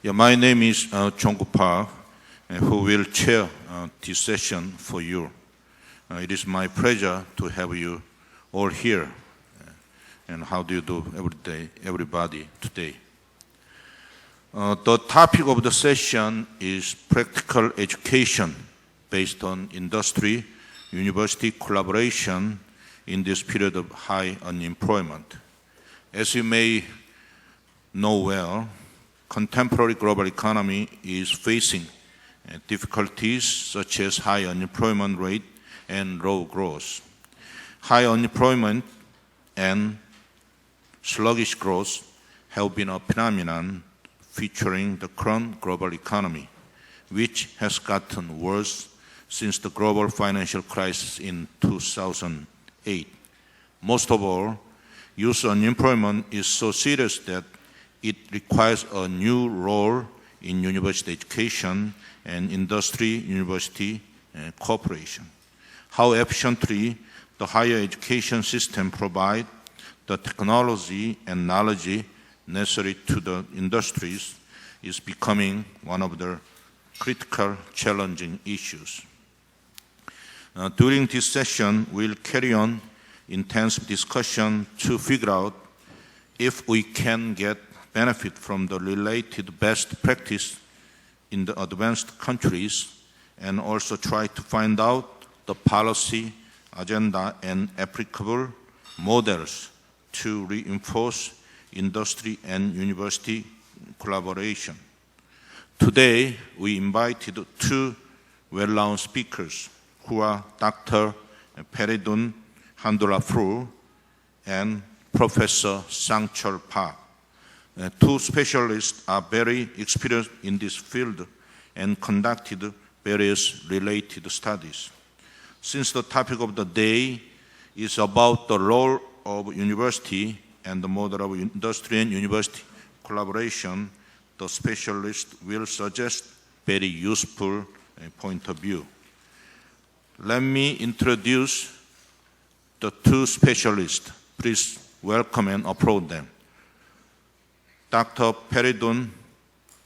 Yeah, my name is Jong-gu Park, who will chair this session for you. It is my pleasure to have you all here. And how do you do everybody today? The topic of the session is practical education based on industry-university collaboration in this period of high unemployment. As you may know well, contemporary global economy is facing difficulties such as high unemployment rate and low growth. High unemployment and sluggish growth have been a phenomenon featuring the current global economy, which has gotten worse since the global financial crisis in 2008. Most of all, youth unemployment is so serious that it requires a new role in university education and industry-university cooperation. How efficiently the higher education system provides the technology and knowledge necessary to the industries is becoming one of the critical challenging issues. During this session, we'll carry on intensive discussion to figure out if we can get benefit from the related best practice in the advanced countries and also try to find out the policy, agenda, and applicable models to reinforce industry and university collaboration. Today, we invited two well-known speakers who are Dr. Peridun Handulapur and Professor Sang-Chul Park. Two specialists are very experienced in this field and conducted various related studies. Since the topic of the day is about the role of university and the model of industry and university collaboration, the specialist will suggest very useful point of view. Let me introduce the two specialists. Please welcome and applaud them. Dr. Peridun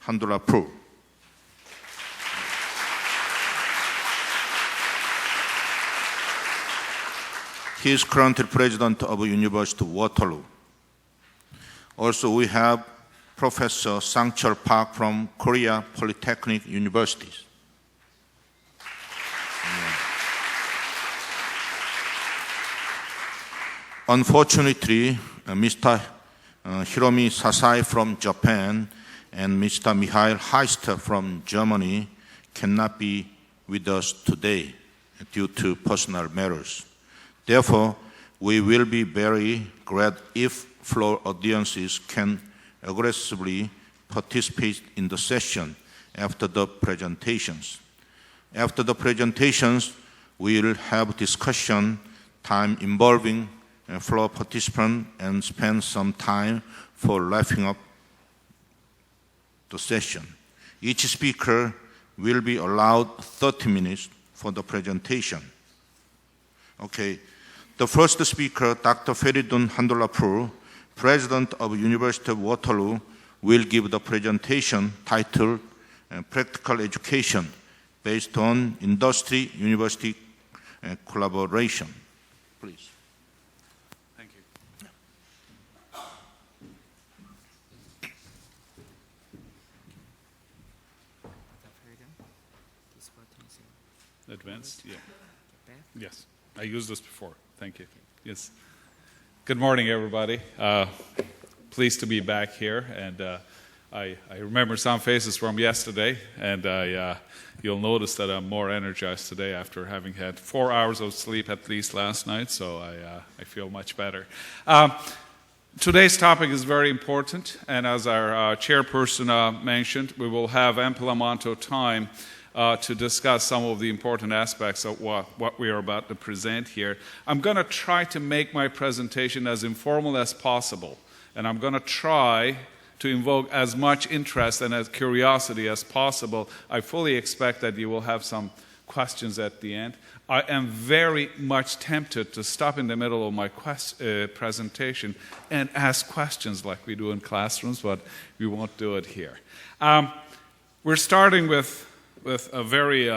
Handulapur. He is currently president of University of Waterloo. Also, we have Professor Sang-Chul Park from Korea Polytechnic University. Unfortunately, Mr. Hiromi Sasai from Japan and Mr. Michael Heister from Germany cannot be with us today due to personal matters. Therefore, we will be very glad if floor audiences can aggressively participate in the session after the presentations. After the presentations, we will have discussion time involving floor participants and spend some time for wrapping up the session. Each speaker will be allowed 30 minutes for the presentation. Okay, the first speaker, Dr. Peridun Handulapur, President of University of Waterloo, will give the presentation titled Practical Education based on Industry-University Collaboration. Please. Advanced? Yeah. Yes. I used this before. Thank you. Yes. Good morning, everybody. Pleased to be back here. And I remember some faces from yesterday, and you'll notice that I'm more energized today after having had 4 hours of sleep at least last night, so I feel much better. Today's topic is very important, and as our chairperson mentioned, we will have ample amount of time to discuss some of the important aspects of what we are about to present here. I'm going to try to make my presentation as informal as possible, and I'm going to try to invoke as much interest and as curiosity as possible. I fully expect that you will have some questions at the end. I am very much tempted to stop in the middle of my presentation and ask questions like we do in classrooms, but we won't do it here. We're starting with a very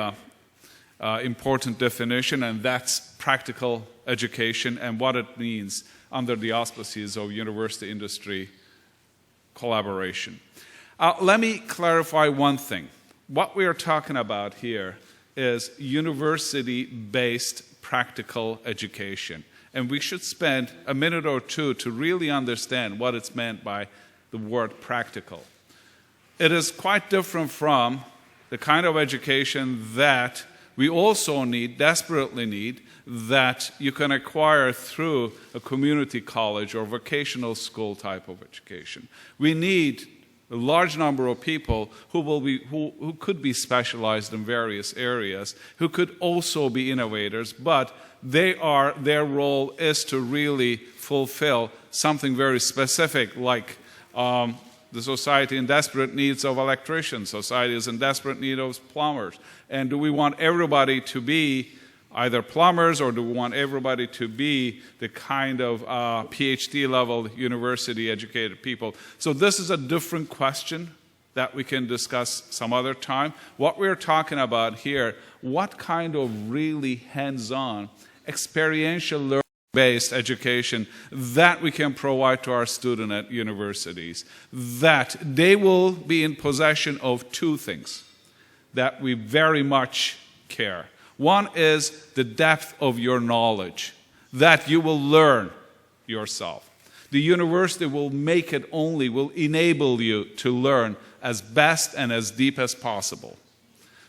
important definition, and that's practical education and what it means under the auspices of university-industry collaboration. Let me clarify one thing. What we are talking about here is university-based practical education. And we should spend a minute or two to really understand what it's meant by the word practical. It is quite different from the kind of education that we also need, desperately need, that you can acquire through a community college or vocational school type of education. We need a large number of people who could be specialized in various areas, who could also be innovators, but their role is to really fulfill something very specific, like the society in desperate needs of electricians, society is in desperate need of plumbers. And do we want everybody to be either plumbers, or do we want everybody to be the kind of PhD level university educated people? So this is a different question that we can discuss some other time. What we're talking about here, what kind of really hands-on, experiential learning based education that we can provide to our students at universities, that they will be in possession of two things that we very much care. One is the depth of your knowledge, that you will learn yourself. The university will enable you to learn as best and as deep as possible.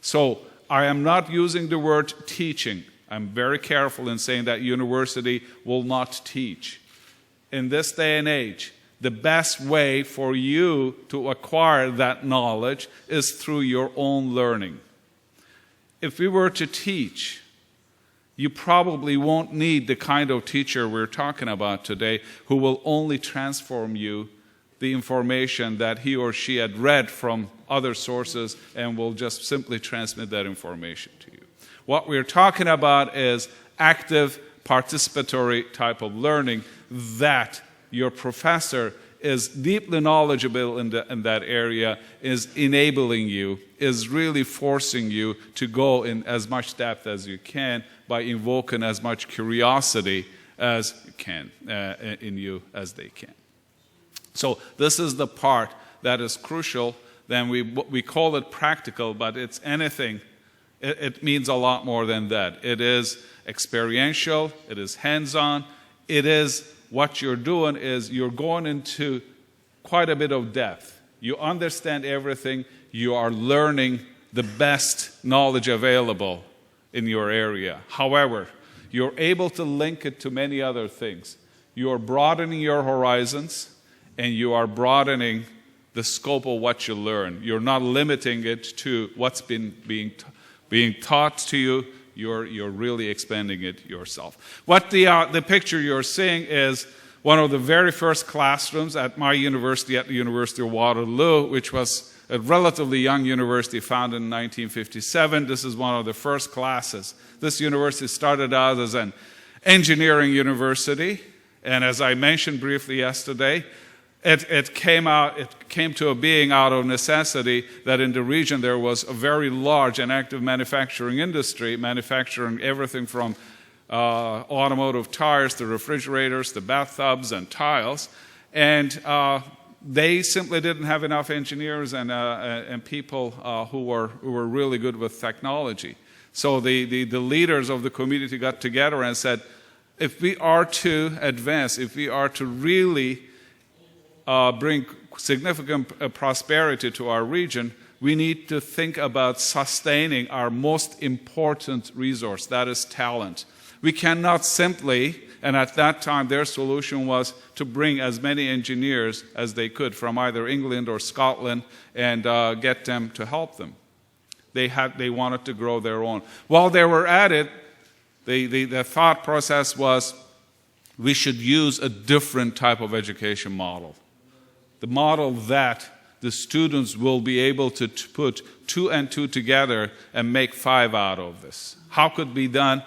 So I am not using the word teaching. I'm very careful in saying that university will not teach. In this day and age, the best way for you to acquire that knowledge is through your own learning. If we were to teach, you probably won't need the kind of teacher we're talking about today who will only transform you the information that he or she had read from other sources and will just simply transmit that information to you. What we're talking about is active, participatory type of learning that your professor is deeply knowledgeable in that area, is enabling you, is really forcing you to go in as much depth as you can by invoking as much curiosity as you can in you as they can. So this is the part that is crucial. Then we call it practical, but it's anything. It means a lot more than that. It is experiential. It is hands-on. It is what you're doing is you're going into quite a bit of depth. You understand everything. You are learning the best knowledge available in your area. However, you're able to link it to many other things. You are broadening your horizons, and you are broadening the scope of what you learn. You're not limiting it to what's been being taught to you. You're really expanding it yourself. What the picture you're seeing is one of the very first classrooms at my university, at the University of Waterloo, which was a relatively young university founded in 1957. This is one of the first classes. This university started out as an engineering university, and as I mentioned briefly yesterday, it came to a being out of necessity that in the region there was a very large and active manufacturing industry, manufacturing everything from automotive tires to refrigerators to bathtubs and tiles, and they simply didn't have enough engineers and people who were really good with technology. So the leaders of the community got together and said, if we are to advance, if we are to really bring significant prosperity to our region, we need to think about sustaining our most important resource, that is talent. We cannot simply, and at that time their solution was to bring as many engineers as they could from either England or Scotland and get them to help them. They wanted to grow their own. While they were at it, the thought process was we should use a different type of education model. The model that the students will be able to put 2 and 2 together and make 5 out of this. How could be done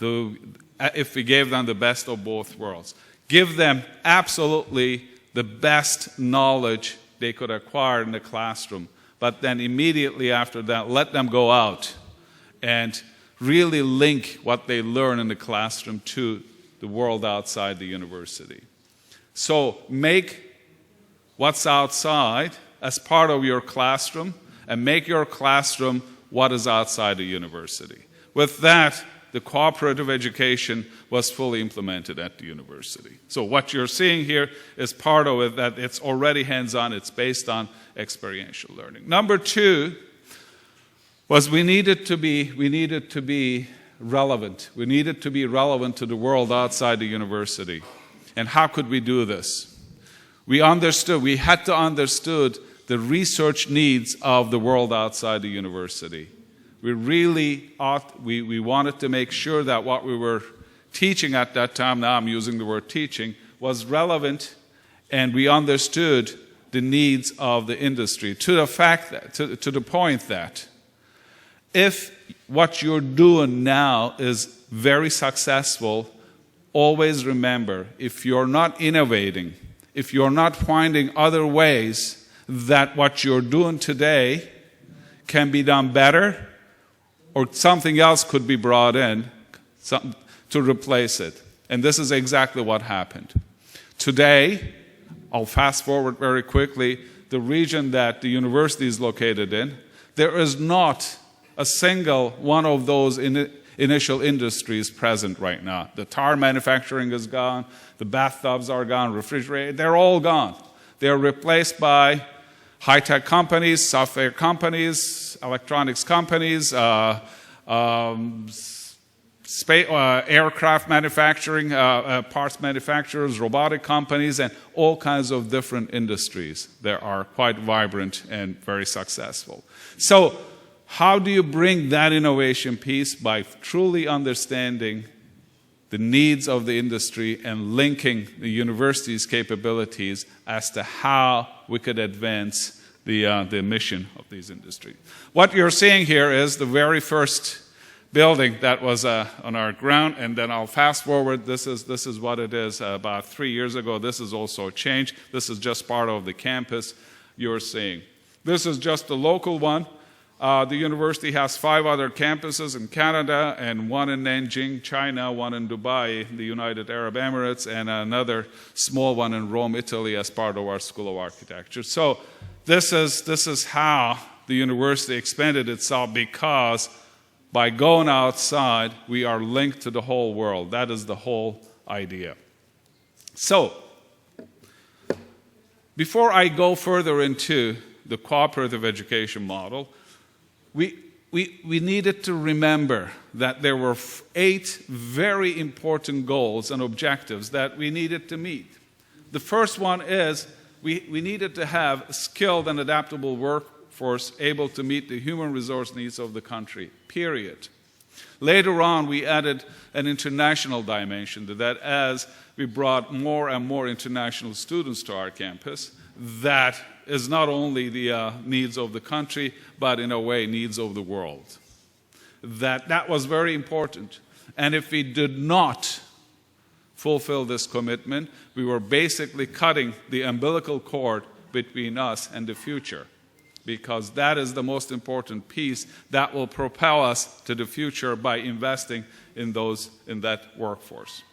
if we gave them the best of both worlds? Give them absolutely the best knowledge they could acquire in the classroom, but then immediately after that, let them go out and really link what they learn in the classroom to the world outside the university. So make what's outside as part of your classroom, and make your classroom what is outside the university. With that, the cooperative education was fully implemented at the university. So what you're seeing here is part of it, that it's already hands-on, it's based on experiential learning. Number 2 was we needed to be relevant. We needed to be relevant to the world outside the university. And how could we do this? We had to understood the research needs of the world outside the university. We wanted to make sure that what we were teaching at that time, now I'm using the word teaching, was relevant, and we understood the needs of the industry to the point that if what you're doing now is very successful, always remember, if you're not innovating, if you're not finding other ways that what you're doing today can be done better, or something else could be brought in to replace it. And this is exactly what happened. Today, I'll fast forward very quickly, the region that the university is located in, there is not a single one of those initial industries present right now. The tire manufacturing is gone, the bathtubs are gone, refrigerators, they're all gone. They're replaced by high-tech companies, software companies, electronics companies, aircraft manufacturing, parts manufacturers, robotic companies, and all kinds of different industries that are quite vibrant and very successful. So how do you bring that innovation piece? By truly understanding the needs of the industry and linking the university's capabilities as to how we could advance the mission of these industries. What you're seeing here is the very first building that was on our ground, and then I'll fast forward. This is what it is about 3 years ago. This is also changed. This is just part of the campus you're seeing. This is just the local one. The university has 5 other campuses in Canada, and 1 in Nanjing, China, 1 in Dubai, the United Arab Emirates, and another small one in Rome, Italy, as part of our School of Architecture. So this is how the university expanded itself, because by going outside, we are linked to the whole world. That is the whole idea. So before I go further into the cooperative education model, we needed to remember that there were 8 very important goals and objectives that we needed to meet. The first one is we needed to have a skilled and adaptable workforce able to meet the human resource needs of the country, period. Later on, we added an international dimension to that as we brought more and more international students to our campus. That is not only the needs of the country, but in a way, needs of the world. That was very important. And if we did not fulfill this commitment, we were basically cutting the umbilical cord between us and the future, because that is the most important piece that will propel us to the future by investing in that workforce.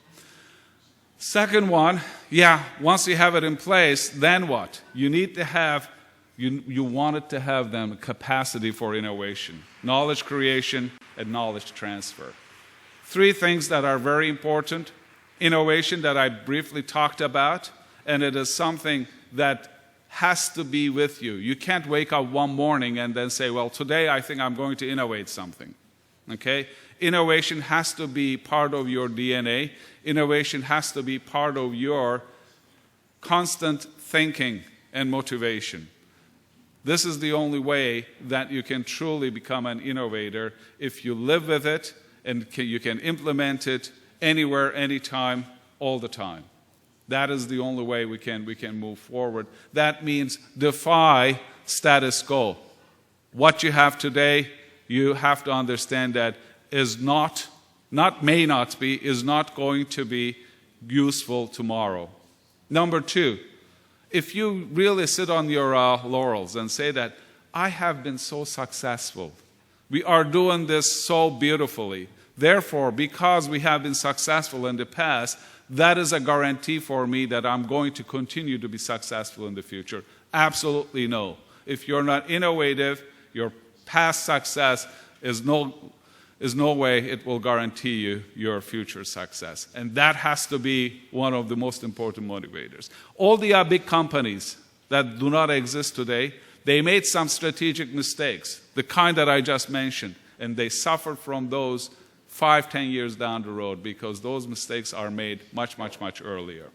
Second one, once you have it in place, then what? You need to have, you wanted to have them capacity for innovation, knowledge creation, and knowledge transfer. 3 things that are very important. Innovation that I briefly talked about, and it is something that has to be with you. You can't wake up one morning and then say, well, today I think I'm going to innovate something. Okay? Innovation has to be part of your DNA. Innovation has to be part of your constant thinking and motivation. This is the only way that you can truly become an innovator, if you live with it and you can implement it anywhere, anytime, all the time. That is the only way we can move forward. That means defy status quo. What you have today, you have to understand that is may not be, is not going to be useful tomorrow. Number two, if you really sit on your laurels and say that I have been so successful, we are doing this so beautifully, therefore, because we have been successful in the past, that is a guarantee for me that I'm going to continue to be successful in the future. Absolutely no. If you're not innovative, your past success is no way it will guarantee you your future success. And that has to be one of the most important motivators. All the big companies that do not exist today, they made some strategic mistakes, the kind that I just mentioned, and they suffered from those 5-10 years down the road because those mistakes are made much earlier.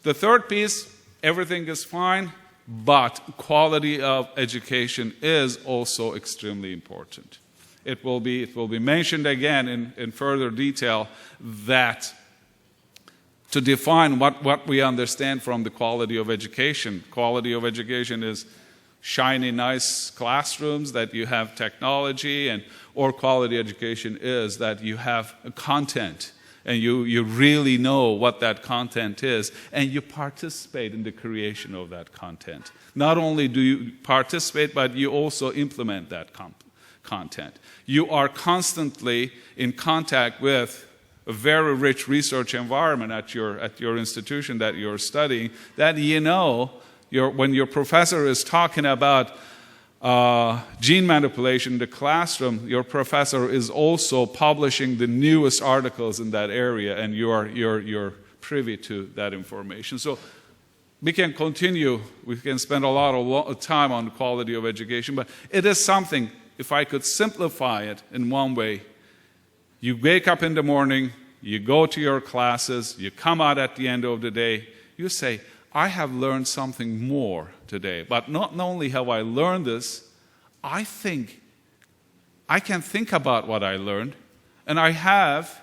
The third piece, everything is fine, but quality of education is also extremely important. It will be mentioned again in further detail that to define what we understand from the quality of education. Quality of education is shiny, nice classrooms, that you have technology, or quality education is that you have content and you really know what that content is, and you participate in the creation of that content. Not only do you participate, but you also implement that content. You are constantly in contact with a very rich research environment at your institution that you're studying, that you know when your professor is talking about gene manipulation in the classroom, your professor is also publishing the newest articles in that area, and you're privy to that information. So we can continue, we can spend a lot of time on the quality of education, but it is something, if I could simplify it in one way, you wake up in the morning, you go to your classes, you come out at the end of the day, you say, I have learned something more today. But not only have I learned this, I think I can think about what I learned, and I have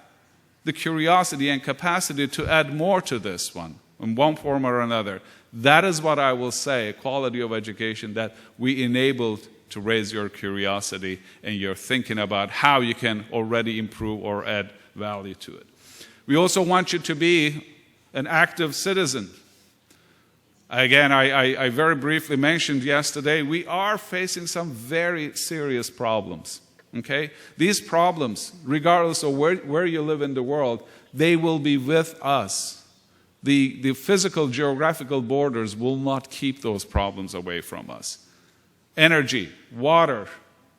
the curiosity and capacity to add more to this one in one form or another. That is what I will say, a quality of education that we enabled to raise your curiosity and your thinking about how you can already improve or add value to it. We also want you to be an active citizen. Again, I very briefly mentioned yesterday, we are facing some very serious problems. Okay? These problems, regardless of where you live in the world, they will be with us. The physical geographical borders will not keep those problems away from us. Energy, water,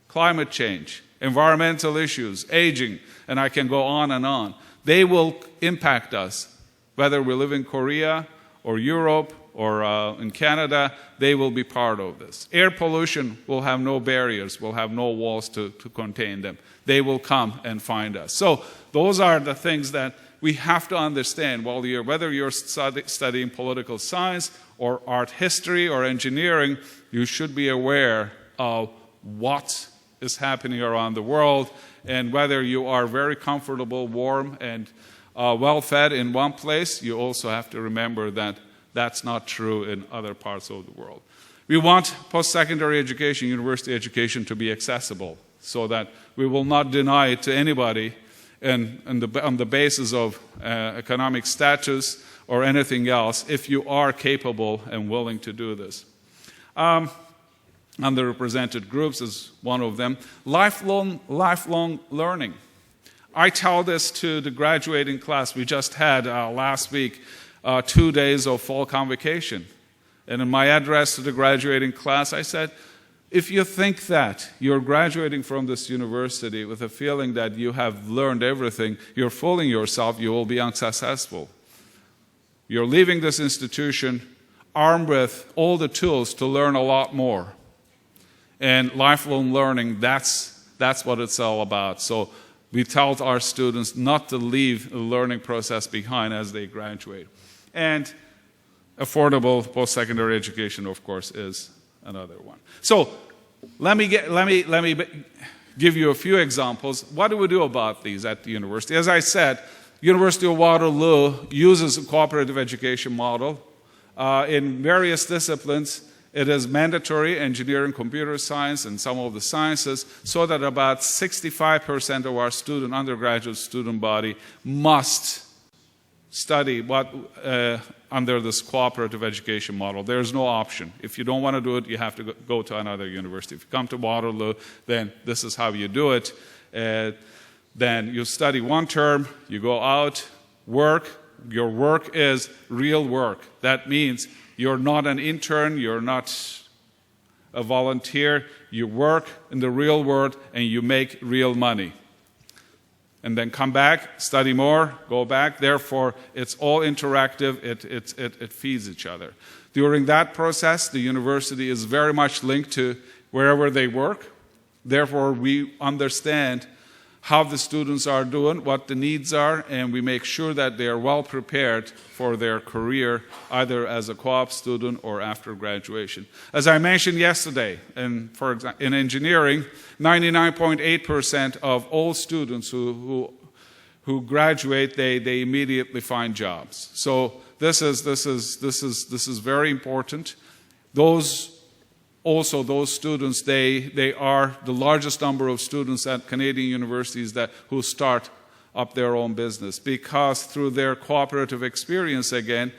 climate change, environmental issues, aging, and I can go on and on. They will impact us, whether we live in Korea or Europe or in Canada, they will be part of this. Air pollution will have no barriers, will have no walls to contain them. They will come and find us. So those are the things that we have to understand whether you're studying political science or art history or engineering, you should be aware of what is happening around the world, and whether you are very comfortable, warm, and well-fed in one place, you also have to remember that that's not true in other parts of the world. We want post-secondary education, university education, to be accessible so that we will not deny it to anybody on the basis of economic status or anything else if you are capable and willing to do this. Underrepresented groups is one of them. Lifelong learning. I tell this to the graduating class. We just had last week 2 days of fall convocation. And in my address to the graduating class, I said, if you think that you're graduating from this university with a feeling that you have learned everything, you're fooling yourself, you will be unsuccessful. You're leaving this institution armed with all the tools to learn a lot more. And lifelong learning, that's what it's all about. So we tell our students not to leave the learning process behind as they graduate. And affordable post-secondary education, of course, is another one. So let me give you a few examples. What do we do about these at the university? As I said, University of Waterloo uses a cooperative education model. In various disciplines, it is mandatory, engineering, computer science, and some of the sciences, so that about 65% of our undergraduate student body must study under this cooperative education model. There's no option. If you don't want to do it, you have to go to another university. If you come to Waterloo, then this is how you do it. Then you study one term, you go out, work. Your work is real work. That means you're not an intern, you're not a volunteer. You work in the real world and you make real money. And then come back, study more, go back. Therefore, it's all interactive. It feeds each other. During that process, the university is very much linked to wherever they work. Therefore, we understand how the students are doing, what the needs are, and we make sure that they are well prepared for their career, either as a co-op student or after graduation. As I mentioned yesterday, for example, in engineering, 99.8% of all students who graduate, they immediately find jobs. So this is very important. Those students, they are the largest number of students at Canadian universities who start up their own business, because through their cooperative experience, again,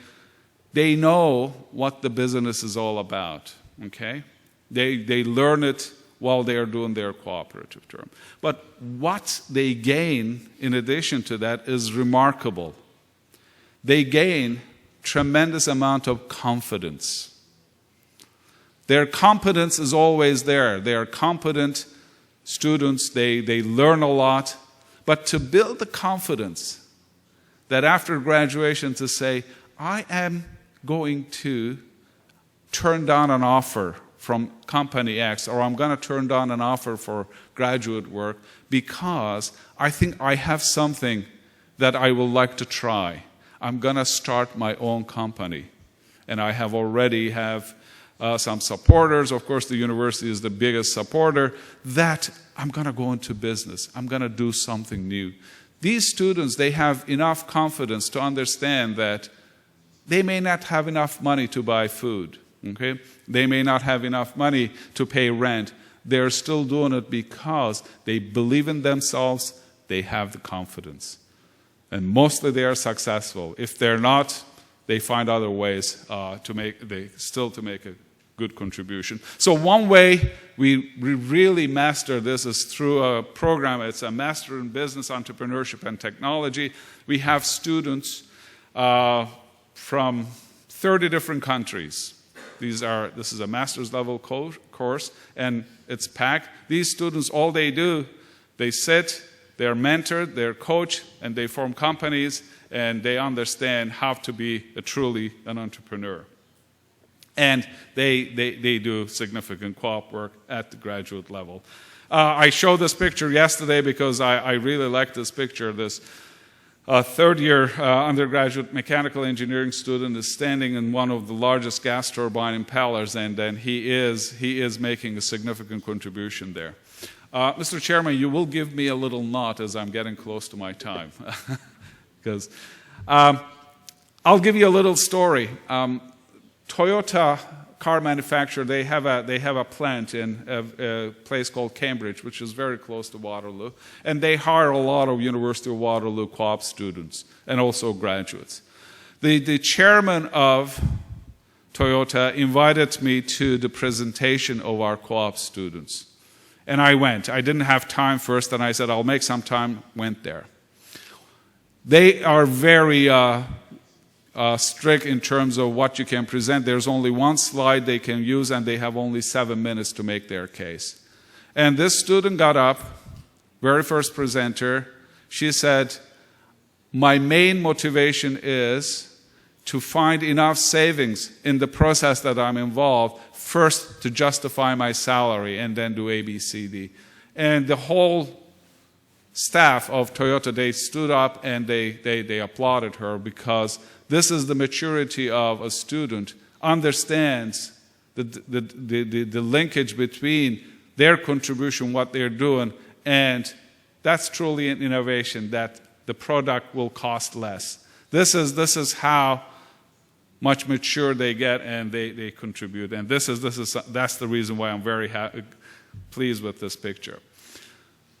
they know what the business is all about. Okay? They learn it while they are doing their cooperative term. But what they gain in addition to that is remarkable. They gain tremendous amount of confidence. Their competence is always there. They are competent students. They learn a lot. But to build the confidence that after graduation to say, I am going to turn down an offer from company X, or I'm going to turn down an offer for graduate work because I think I have something that I would like to try. I'm going to start my own company. And I already have some supporters. Of course, the university is the biggest supporter. That I'm going to go into business. I'm going to do something new. These students, they have enough confidence to understand that they may not have enough money to buy food. Okay? They may not have enough money to pay rent. They're still doing it because they believe in themselves. They have the confidence. And mostly they are successful. If they're not, they find other ways to make a good contribution. So one way we really master this is through a program. It's a Master in Business, Entrepreneurship, and Technology. We have students from 30 different countries. This is a master's level course, and it's packed. These students, all they do, they sit, they're mentored, they're coached, and they form companies, and they understand how to be truly an entrepreneur. And they do significant co-op work at the graduate level. I showed this picture yesterday because I really like this picture. This third-year undergraduate mechanical engineering student is standing in one of the largest gas turbine impellers, and then he is making a significant contribution there. Mr. Chairman, you will give me a little nod as I'm getting close to my time, because I'll give you a little story. Toyota car manufacturer, they have a plant in a place called Cambridge, which is very close to Waterloo, and they hire a lot of University of Waterloo co-op students and also graduates. The chairman of Toyota invited me to the presentation of our co-op students, and I went. I didn't have time first, and I said, I'll make some time, went there. They are very strict in terms of what you can present. There's only one slide they can use, and they have only 7 minutes to make their case. And this student got up, very first presenter. She said, my main motivation is to find enough savings in the process that I'm involved, first to justify my salary, and then do A, B, C, D. And the whole staff of Toyota, they stood up and they applauded her, because this is the maturity of a student, understands the linkage between their contribution, what they're doing, and that's truly an innovation that the product will cost less. This is how much mature they get, and they contribute. And that's the reason why I'm very pleased with this picture.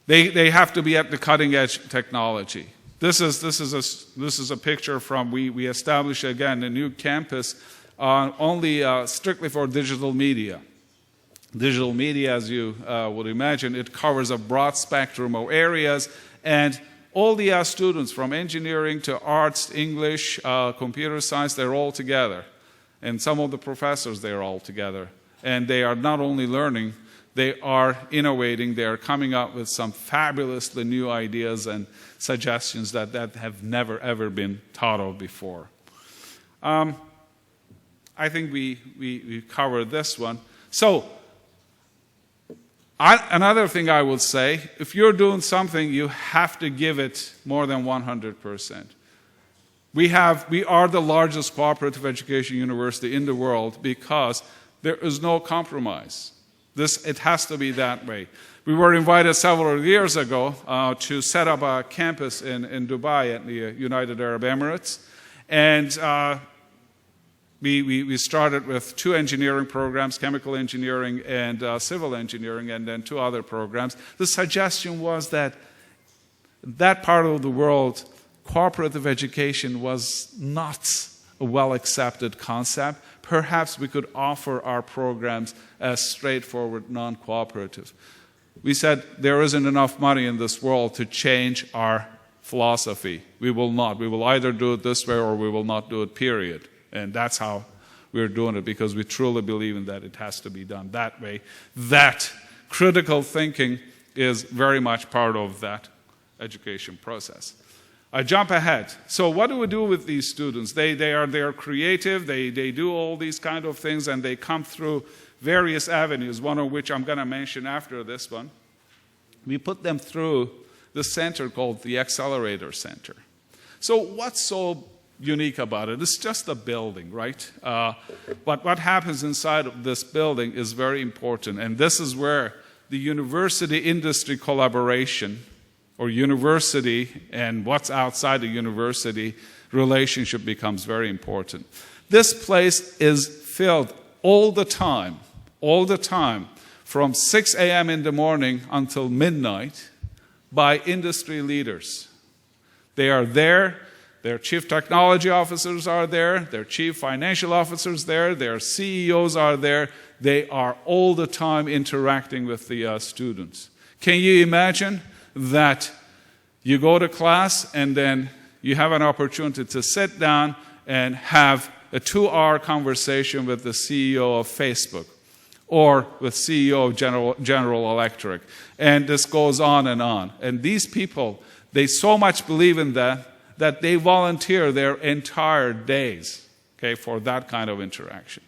They have to be at the cutting edge technology. This is a picture from we established again a new campus only strictly for digital media. Digital media, as you would imagine, it covers a broad spectrum of areas, and all the students from engineering to arts, English, computer science, they're all together. And some of the professors, they're all together. And they are not only learning, they are innovating, they are coming up with some fabulously new ideas and suggestions that have never, ever been thought of before. I think we covered this one. So, another thing I would say, if you're doing something, you have to give it more than 100%. We are the largest cooperative education university in the world because there is no compromise. It has to be that way. We were invited several years ago to set up a campus in Dubai at the United Arab Emirates, and we started with 2 engineering programs, chemical engineering and civil engineering, and then 2 other programs. The suggestion was that part of the world, cooperative education was not a well-accepted concept. Perhaps we could offer our programs as straightforward, non-cooperative. We said there isn't enough money in this world to change our philosophy. We will not. We will either do it this way or we will not do it, period. And that's how we're doing it, because we truly believe in that it has to be done that way. That critical thinking is very much part of that education process. I jump ahead. So what do we do with these students? They are creative, they do all these kind of things, and they come through various avenues, one of which I'm going to mention after this one. We put them through the center called the Accelerator Center. So what's so unique about it? It's just a building, right? But what happens inside of this building is very important, and this is where the university-industry collaboration, or university and what's outside the university relationship, becomes very important. This place is filled all the time, from 6 a.m. in the morning until midnight by industry leaders. They are there. Their chief technology officers are there, their chief financial officers there, their CEOs are there. They are all the time interacting with the students. Can you imagine that you go to class and then you have an opportunity to sit down and have a 2-hour conversation with the CEO of Facebook or with CEO of General Electric, and this goes on and on. And these people, they so much believe in that they volunteer their entire days, okay, for that kind of interaction.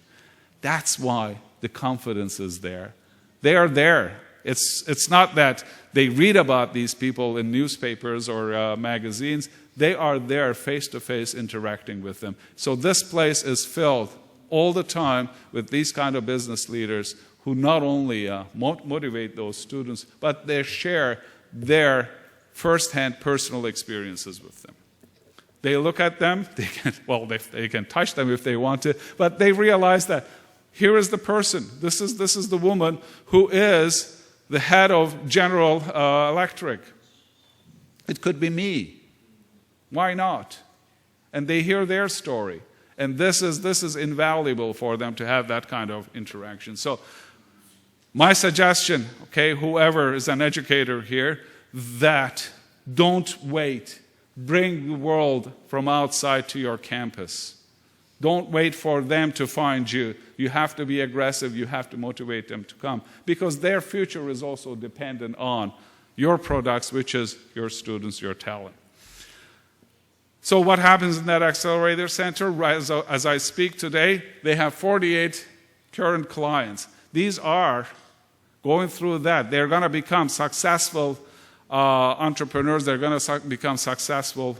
That's why the confidence is there. They are there. It's not that they read about these people in newspapers or magazines. They are there face-to-face interacting with them. So this place is filled all the time with these kind of business leaders who not only motivate those students, but they share their first-hand personal experiences with them. They look at them, they can touch them if they want to, but they realize that here is the person. This is the woman who is the head of General Electric. It could be me. Why not? And they hear their story. And this is invaluable for them to have that kind of interaction. So my suggestion, okay, whoever is an educator here, that don't wait. Bring the world from outside to your campus. Don't wait for them to find you. You have to be aggressive. You have to motivate them to come, because their future is also dependent on your products, which is your students, your talent. So what happens in that Accelerator Center? As I speak today, they have 48 current clients. These are going through that. They're going to become successful entrepreneurs. They're going to become successful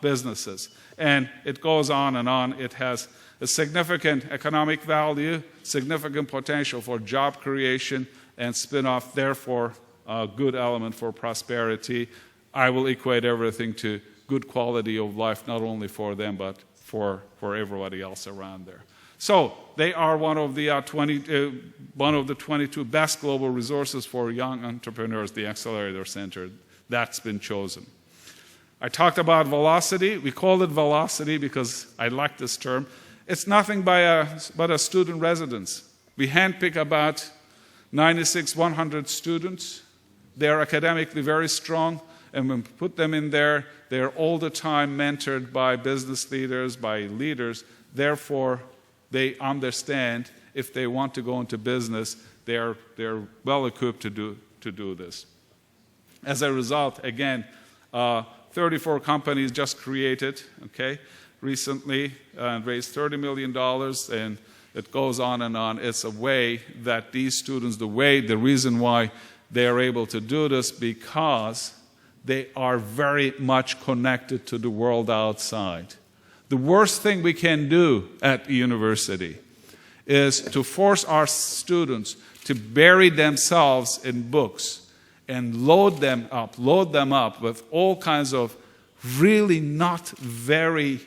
businesses. And it goes on and on. It has a significant economic value, significant potential for job creation and spin-off, therefore a good element for prosperity. I will equate everything to good quality of life, not only for them, but for everybody else around there. So they are one of the 22 best global resources for young entrepreneurs, the Accelerator Center. That's been chosen. I talked about velocity. We call it velocity because I like this term. It's nothing but a student residence. We handpick about 100 students. They're academically very strong, and when we put them in there, they're all the time mentored by business leaders, by leaders. Therefore, they understand if they want to go into business, they're well equipped to do this. As a result, again, 34 companies just created, recently, and raised $30 million, and it goes on and on. It's a way that these students, the reason why they are able to do this, because they are very much connected to the world outside. The worst thing we can do at the university is to force our students to bury themselves in books and load them up with all kinds of really not very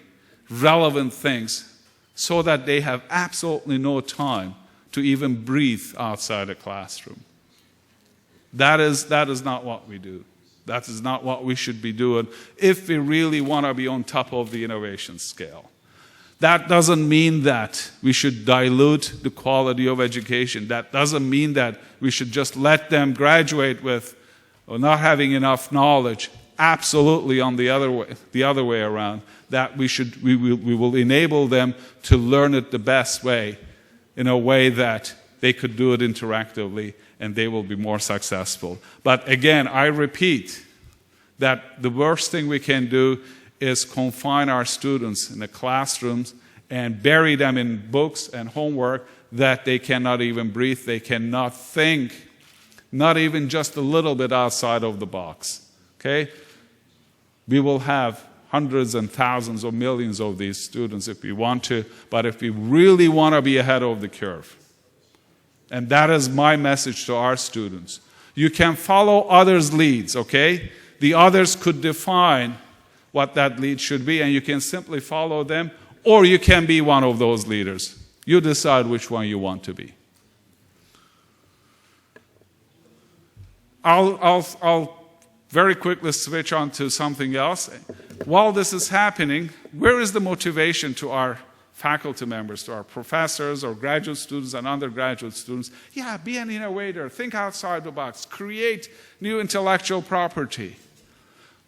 relevant things, so that they have absolutely no time to even breathe outside a classroom. That is not what we do. That is not what we should be doing if we really want to be on top of the innovation scale. That doesn't mean that we should dilute the quality of education. That doesn't mean that we should just let them graduate with not having enough knowledge. Absolutely on the other way around. That we will enable them to learn it the best way, in a way that they could do it interactively, and they will be more successful. But again, I repeat that the worst thing we can do is confine our students in the classrooms and bury them in books and homework that they cannot even breathe, they cannot think, not even just a little bit outside of the box. Okay? We will have hundreds and thousands or millions of these students if we want to, but if we really want to be ahead of the curve, and that is my message to our students. You can follow others' leads, okay? The others could define what that lead should be, and you can simply follow them, or you can be one of those leaders. You decide which one you want to be. I'll very quickly switch on to something else. While this is happening, where is the motivation to our faculty members, to our professors or graduate students and undergraduate students? Yeah, be an innovator, think outside the box, create new intellectual property.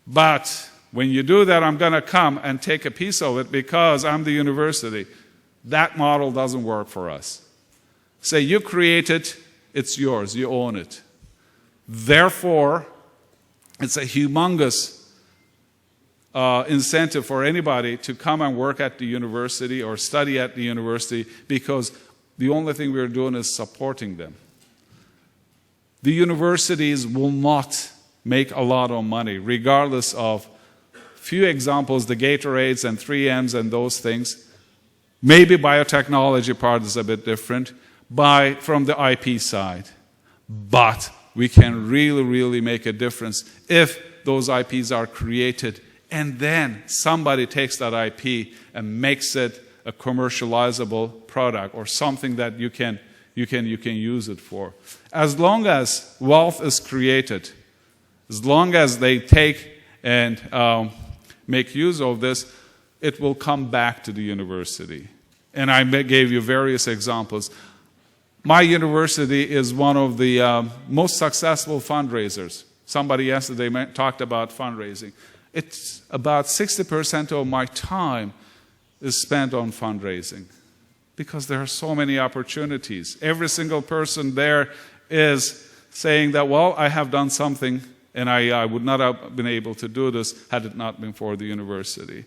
But when you do that, I'm going to come and take a piece of it because I'm the university. That model doesn't work for us. Say, you create it, it's yours, you own it. Therefore, it's a humongous incentive for anybody to come and work at the university or study at the university, because the only thing we're doing is supporting them. The universities will not make a lot of money, regardless of few examples, the Gatorades and 3Ms and those things. Maybe biotechnology part is a bit different from the IP side. But we can really, really make a difference if those IPs are created and then somebody takes that IP and makes it a commercializable product or something that you can use it for. As long as wealth is created, as long as they take and make use of this, it will come back to the university. And I gave you various examples. My university is one of the most successful fundraisers. Somebody yesterday talked about fundraising. It's about 60% of my time is spent on fundraising because there are so many opportunities. Every single person there is saying that, well, I have done something and I would not have been able to do this had it not been for the university.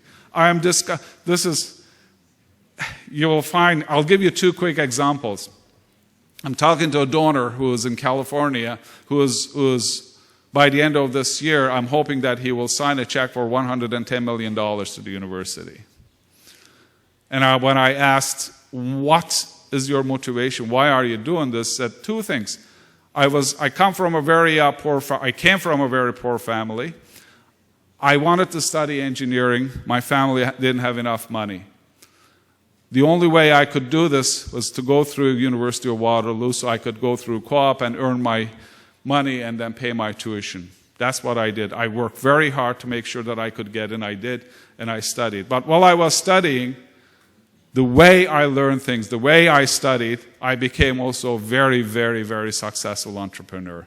You will find, I'll give you two quick examples. I'm talking to a donor who is in California, who is by the end of this year, I'm hoping that he will sign a check for $110 million to the university. And when I asked, what is your motivation? Why are you doing this? Said two things. I came from a very poor family. I wanted to study engineering. My family didn't have enough money. The only way I could do this was to go through University of Waterloo, so I could go through co-op and earn my money and then pay my tuition. That's what I did. I worked very hard to make sure that I could get in. I did, and I studied. But while I was studying, the way I learned things, the way I studied, I became also a very, very, very successful entrepreneur.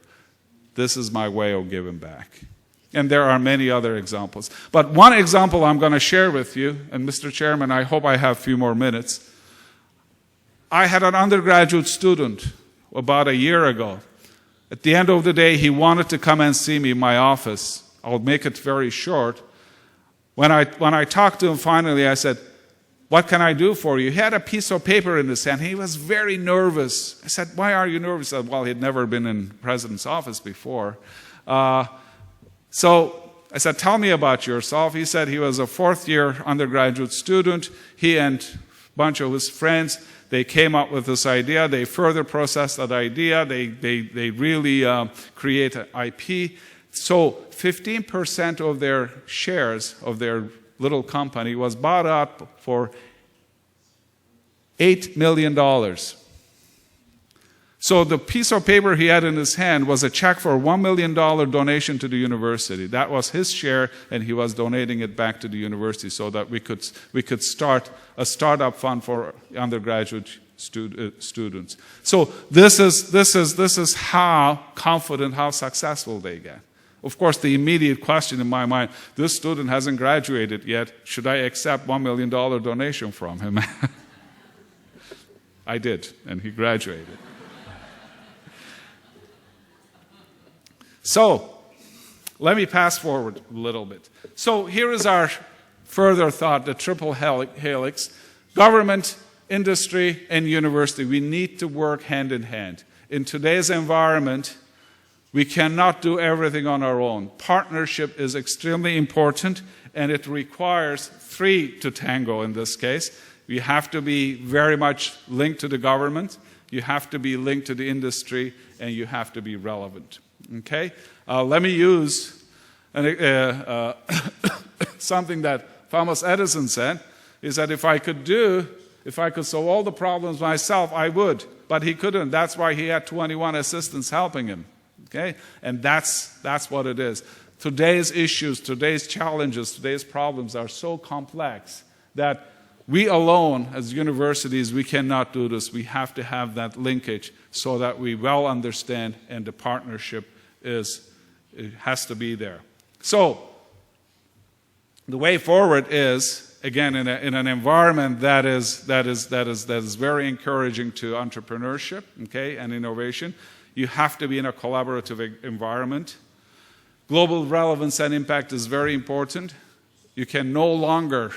This is my way of giving back. And there are many other examples. But one example I'm going to share with you, and Mr. Chairman, I hope I have a few more minutes. I had an undergraduate student about a year ago. At the end of the day, he wanted to come and see me in my office. I'll make it very short. When I talked to him finally, I said, "What can I do for you?" He had a piece of paper in his hand. He was very nervous. I said, "Why are you nervous?" He said, well, he'd never been in the president's office before. So I said, "Tell me about yourself." He said he was a fourth-year undergraduate student. He and a bunch of his friends, they came up with this idea. They further processed that idea. They really create an IP. So 15% of their shares of their little company was bought up for $8 million. So the piece of paper he had in his hand was a check for a $1 million donation to the university. That was his share, and he was donating it back to the university so that we could start a startup fund for undergraduate students. So this is how confident, how successful they get. Of course, the immediate question in my mind, this student hasn't graduated yet. Should I accept $1 million donation from him? I did, and he graduated. So, let me pass forward a little bit. So, here is our further thought, the triple helix. Government, industry, and university. We need to work hand in hand. In today's environment, we cannot do everything on our own. Partnership is extremely important, and it requires three to tango in this case. You have to be very much linked to the government, you have to be linked to the industry, and you have to be relevant. Okay? Let me use something that Thomas Edison said, is that if I could solve all the problems myself, I would. But he couldn't. That's why he had 21 assistants helping him. Okay? And that's what it is. Today's issues, today's challenges, today's problems are so complex that we alone, as universities, we cannot do this. We have to have that linkage so that we well understand, and the partnership has to be there. So, the way forward is, again, in an environment that is very encouraging to entrepreneurship, okay, and innovation. You have to be in a collaborative environment. Global relevance and impact is very important. You can no longer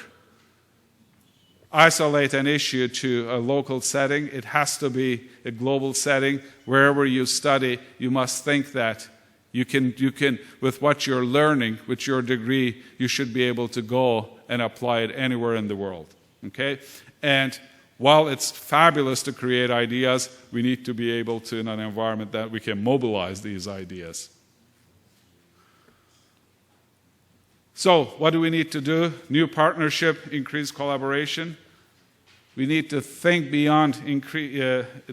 isolate an issue to a local setting. It has to be a global setting. Wherever you study, you must think that you can, with what you're learning, with your degree, you should be able to go and apply it anywhere in the world. Okay? And while it's fabulous to create ideas, we need to be able to, in an environment that we can mobilize these ideas. So, what do we need to do? New partnership, increased collaboration. We need to think beyond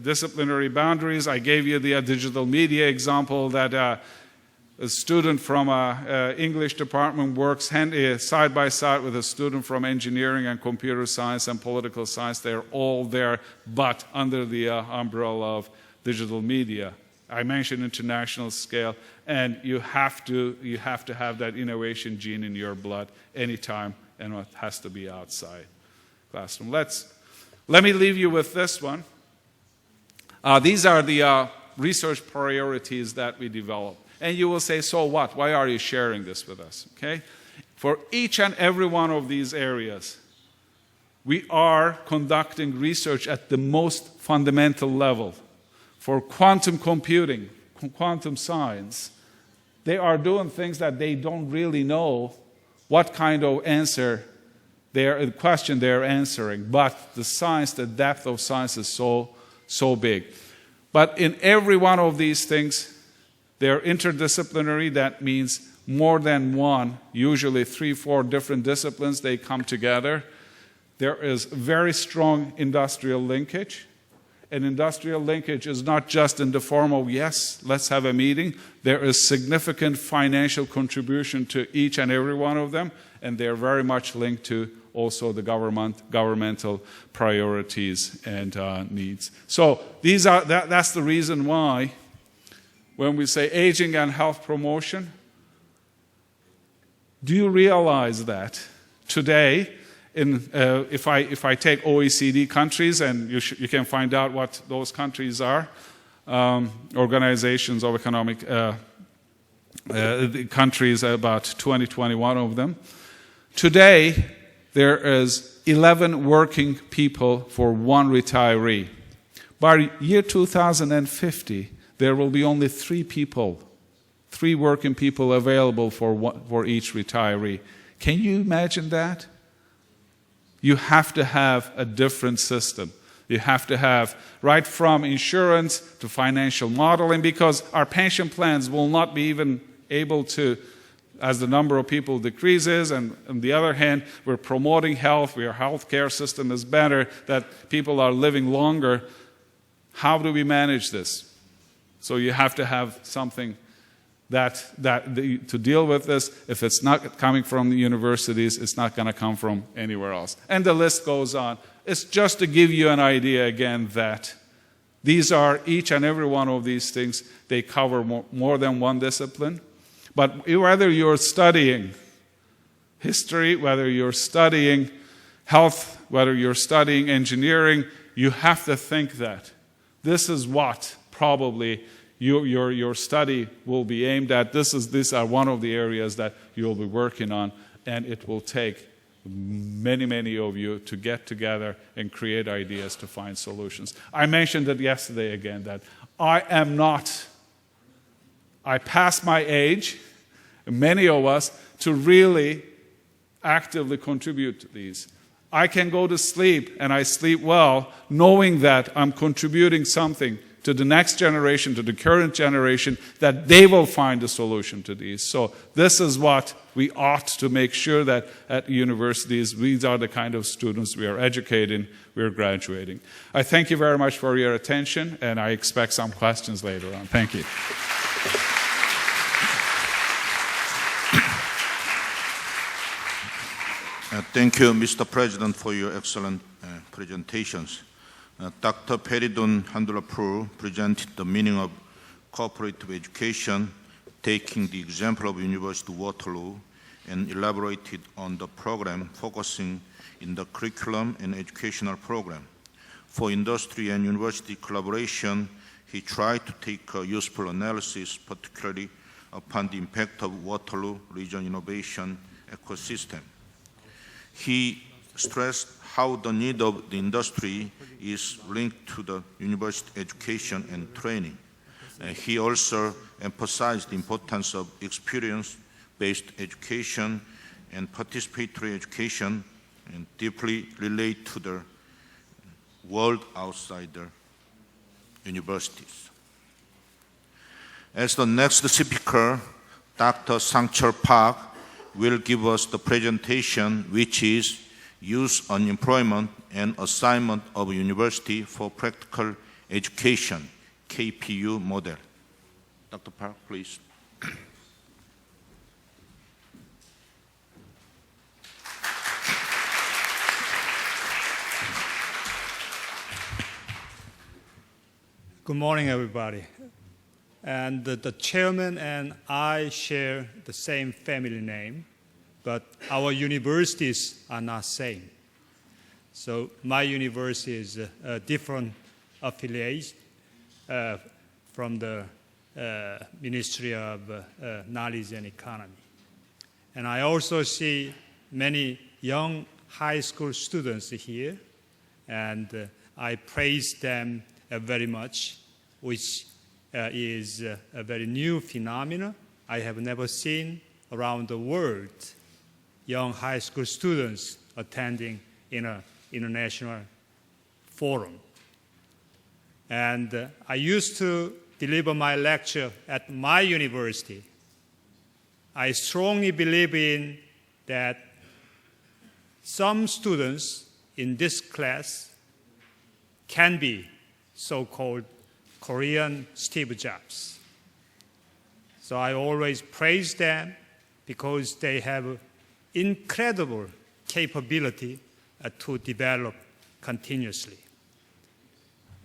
disciplinary boundaries. I gave you the digital media example that a student from an English department works side by side with a student from engineering and computer science and political science. They're all there, but under the umbrella of digital media. I mentioned international scale, and you have to have that innovation gene in your blood anytime, and it has to be outside classroom. Let me leave you with this one. These are the research priorities that we developed. And you will say, so what? Why are you sharing this with us? Okay? For each and every one of these areas, we are conducting research at the most fundamental level. For quantum computing, quantum science, they are doing things that they don't really know what kind of question they're answering. But the science, the depth of science is so big. But in every one of these things, they're interdisciplinary. That means more than one, usually 3, 4 different disciplines, they come together. There is very strong industrial linkage. And industrial linkage is not just in the form of, yes, let's have a meeting. There is significant financial contribution to each and every one of them, and they're very much linked to also the governmental priorities and needs. So that's the reason why when we say aging and health promotion, do you realize that today, if I take OECD countries, and you can find out what those countries are, organizations of economic countries, about 20, 21 of them. Today, there is 11 working people for one retiree. By year 2050, there will be only 3 working people available for each retiree. Can you imagine that? You have to have a different system. You have to have right from insurance to financial modeling, because our pension plans will not be even able to, as the number of people decreases, and on the other hand, we're promoting health, our healthcare system is better, that people are living longer. How do we manage this? So you have to have something to deal with this. If it's not coming from the universities, it's not going to come from anywhere else. And the list goes on. It's just to give you an idea again that these are, each and every one of these things, they cover more than one discipline. But whether you're studying history, whether you're studying health, whether you're studying engineering, you have to think that this is what probably your study will be aimed at. These are one of the areas that you'll be working on, and it will take many, many of you to get together and create ideas to find solutions. I mentioned it yesterday again, that I passed my age, many of us, to really actively contribute to these. I can go to sleep, and I sleep well, knowing that I'm contributing something to the next generation, to the current generation, that they will find a solution to these. So this is what we ought to make sure that at universities, these are the kind of students we are educating, we are graduating. I thank you very much for your attention, and I expect some questions later on. Thank you. Thank you, Mr. President, for your excellent presentations. Dr. Peridun Handulapur presented the meaning of cooperative education, taking the example of University of Waterloo, and elaborated on the program focusing in the curriculum and educational program. For industry and university collaboration, he tried to take a useful analysis, particularly upon the impact of Waterloo region innovation ecosystem. He stressed how the need of the industry is linked to the university education and training. He also emphasized the importance of experience-based education and participatory education, and deeply relate to the world outside the universities. As the next speaker, Dr. Sangchul Park will give us the presentation, which is Youth Unemployment and Assignment of University for Practical Education, KPU model. Dr. Park, please. Good morning, everybody. And the chairman and I share the same family name, but our universities are not same. So my university is a different affiliation from the Ministry of Knowledge and Economy. And I also see many young high school students here, and I praise them very much, which is a very new phenomenon I have never seen around the world. Young high school students attending in an international forum. And I used to deliver my lecture at my university I strongly believe in that some students in this class can be so-called Korean Steve Jobs. So I always praise them because they have incredible capability to develop continuously.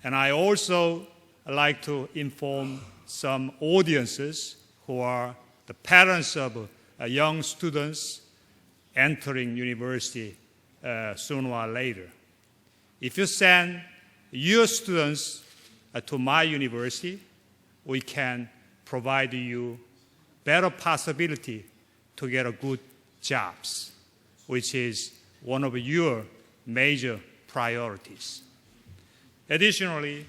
And I also like to inform some audiences who are the parents of young students entering university sooner or later. If you send your students to my university, we can provide you better possibility to get a good jobs, which is one of your major priorities. Additionally,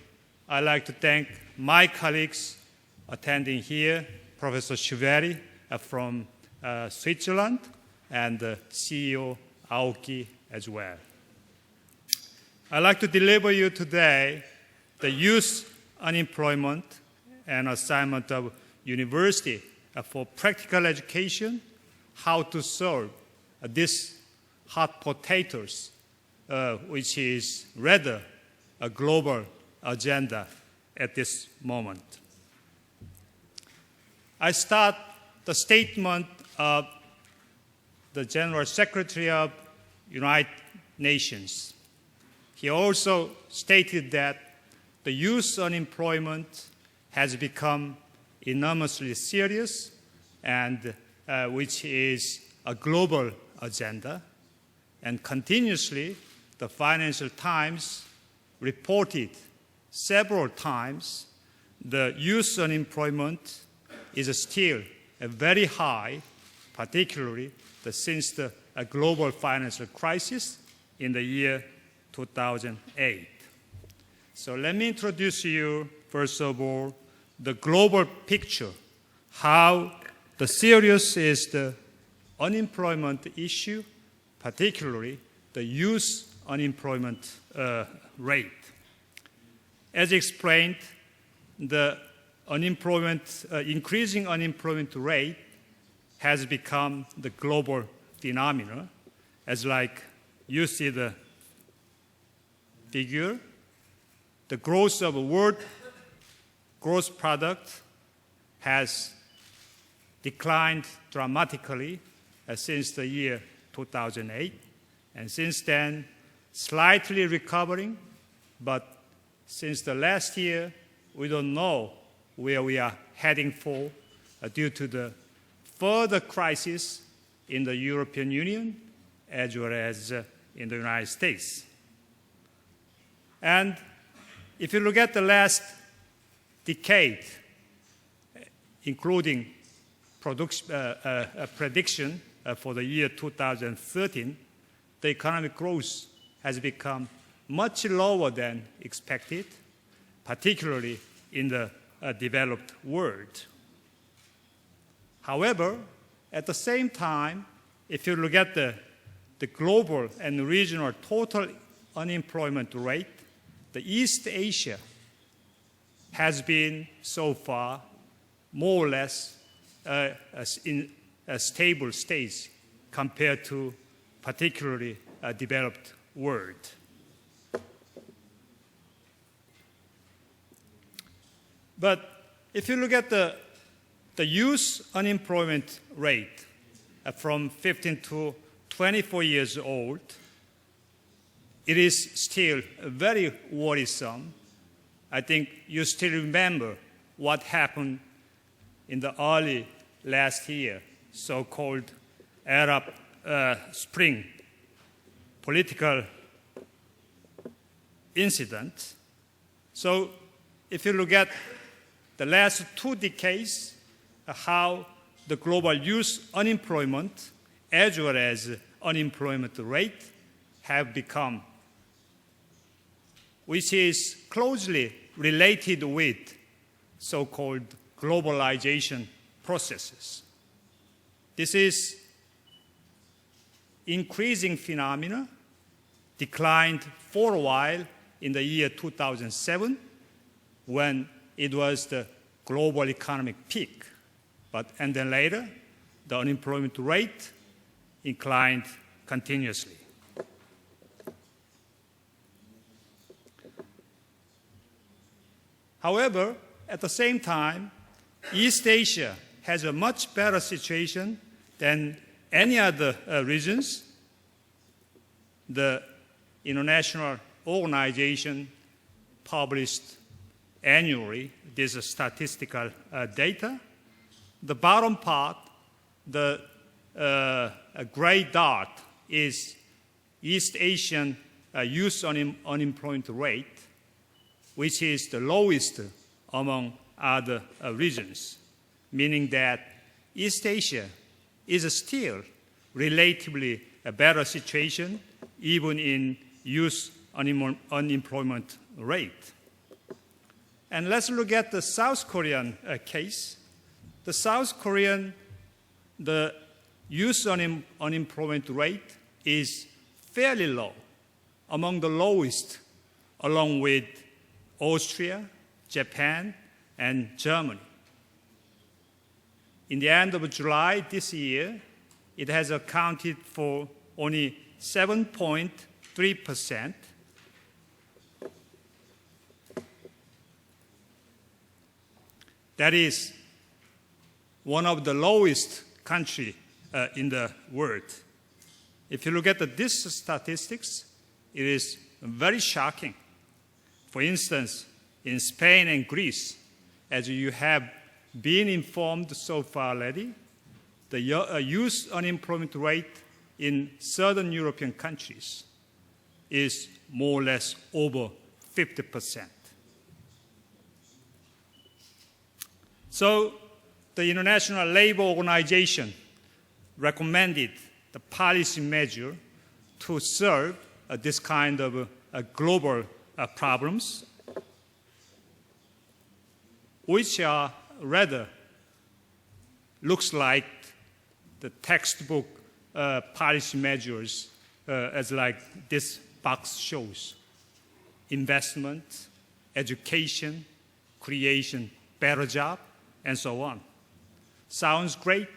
I'd like to thank my colleagues attending here, Professor Shiveri from Switzerland, and CEO Aoki as well. I'd like to deliver you today the youth unemployment and assignment of university for practical education, how to solve this hot potatoes, which is rather a global agenda at this moment. I start the statement of the General Secretary of United Nations. He also stated that the youth unemployment has become enormously serious and which is a global agenda. And continuously, the Financial Times reported several times the youth unemployment is still very high, particularly since the global financial crisis in the year 2008. So let me introduce you, first of all, the global picture, how the serious is the unemployment issue, particularly the youth unemployment rate. As explained, the increasing unemployment rate has become the global phenomenon, as like you see the figure. The growth of world gross product has declined dramatically since the year 2008, and since then slightly recovering, but since the last year we don't know where we are heading for due to the further crisis in the European Union as well as in the United States. And if you look at the last decade, including prediction for the year 2013, the economic growth has become much lower than expected, particularly in the developed world. However, at the same time, if you look at the global and regional total unemployment rate, the East Asia has been so far more or less in a stable state compared to particularly a developed world. But if you look at the youth unemployment rate from 15 to 24 years old, it is still very worrisome. I think you still remember what happened in the early last year, so-called Arab Spring political incident. So if you look at the last 2 decades, how the global youth unemployment as well as unemployment rate have become, which is closely related with so-called globalization processes. This is increasing phenomena, declined for a while in the year 2007 when it was the global economic peak. And then later, the unemployment rate inclined continuously. However, at the same time, East Asia has a much better situation than any other regions. The international organization published annually this statistical data. The bottom part, the gray dot, is East Asian youth unemployment rate, which is the lowest among other regions, meaning that East Asia is still relatively a better situation even in youth unemployment rate. And let's look at the South Korean case. The South Korean, the youth unemployment rate is fairly low, among the lowest, along with Austria, Japan, and Germany. In the end of July this year, it has accounted for only 7.3%. That is one of the lowest countries in the world. If you look at these statistics, it is very shocking. For instance, in Spain and Greece, as you have been informed so far already, the youth unemployment rate in southern European countries is more or less over 50%. So the International Labour Organization recommended the policy measure to solve this kind of global problems, which are rather looks like the textbook policy measures as like this box shows: investment, education, creation, better job, and so on. Sounds great,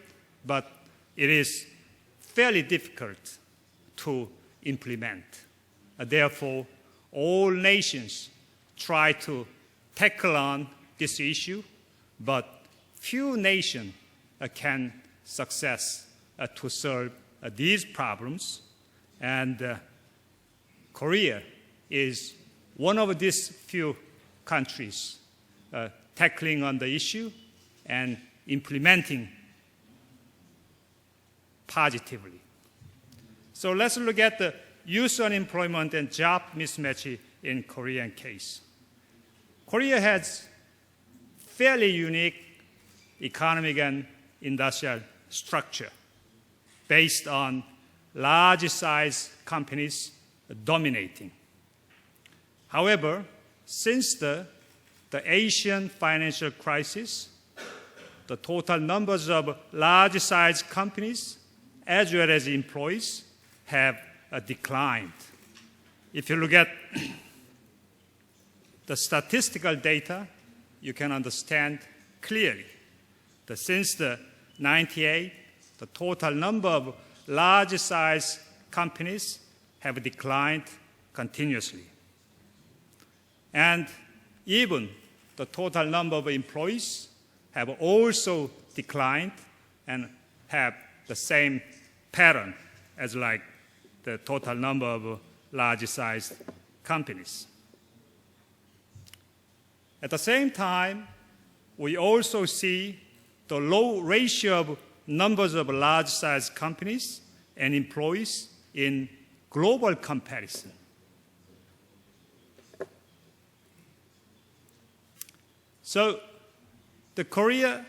but it is fairly difficult to implement. Therefore, all nations try to tackle on this issue, but few nations can success to solve these problems. And Korea is one of these few countries tackling on the issue and implementing positively. So let's look at the youth unemployment and job mismatch in Korean case. Korea has fairly unique economic and industrial structure based on large size companies dominating. However, since the Asian financial crisis, the total numbers of large size companies as well as employees have declined. If you look at the statistical data, you can understand clearly that since the 98, the total number of large size companies have declined continuously. And even the total number of employees have also declined and have the same pattern as like the total number of large-sized companies. At the same time, we also see the low ratio of numbers of large-sized companies and employees in global comparison. So the total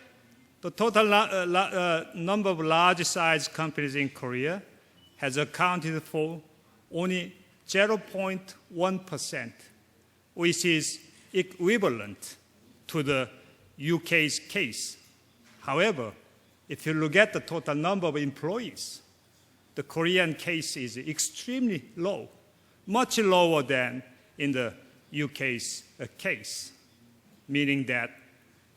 number of large-sized companies in Korea has accounted for only 0.1%, which is equivalent to the UK's case. However, if you look at the total number of employees, the Korean case is extremely low, much lower than in the UK's case, meaning that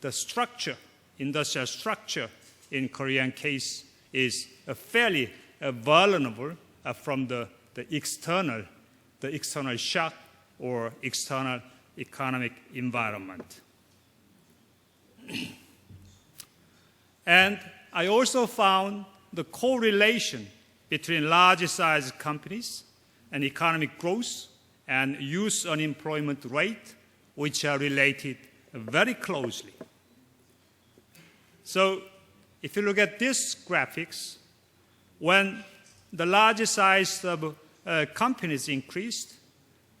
the structure, industrial structure in Korean case is fairly vulnerable from the external shock or external economic environment. And I also found the correlation between large-sized companies and economic growth and youth unemployment rate, which are related very closely. So if you look at these graphics, when the larger size of companies increased,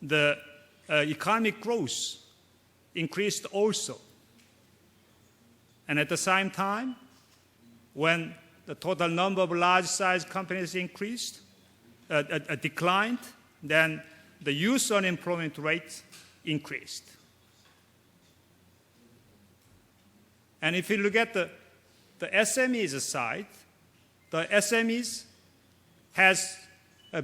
the economic growth increased also. And at the same time, when the total number of large-sized companies declined, then the youth unemployment rate increased. And if you look at the SMEs side, the SMEs has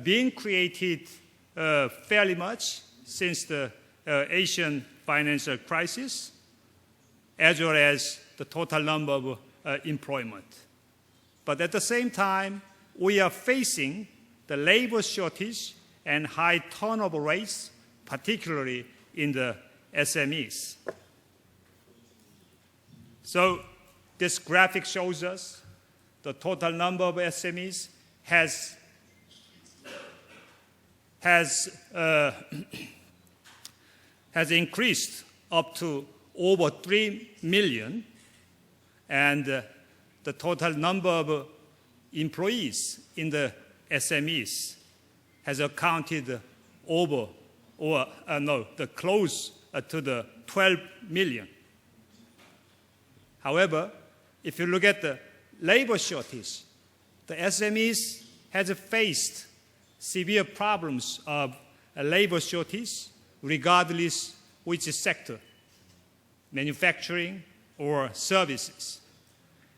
been created fairly much since the Asian financial crisis, as well as the total number of employment. But at the same time, we are facing the labor shortage and high turnover rates, particularly in the SMEs. So this graphic shows us the total number of SMEs has increased up to over 3 million, and the total number of employees in the SMEs has accounted close to the 12 million. However, if you look at the labor shortage, the SMEs has faced severe problems of a labor shortage regardless which sector, manufacturing or services.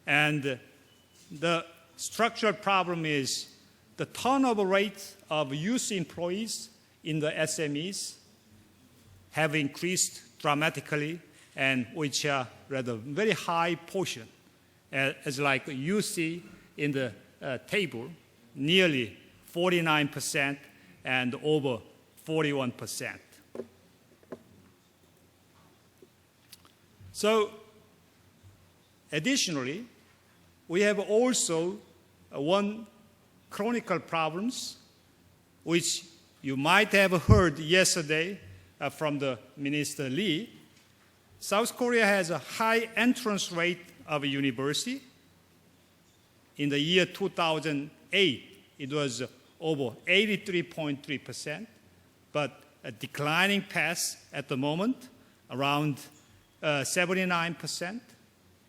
And the structural problem is the turnover rate of youth employees in the SMEs have increased dramatically, and which are rather very high portion, as like you see in the table, nearly 49% and over 41%. So additionally, we have also one chronicle problems, which you might have heard yesterday from the Minister Lee. South Korea has a high entrance rate of a university. In the year 2008, it was over 83.3%, but a declining path at the moment, around 79%.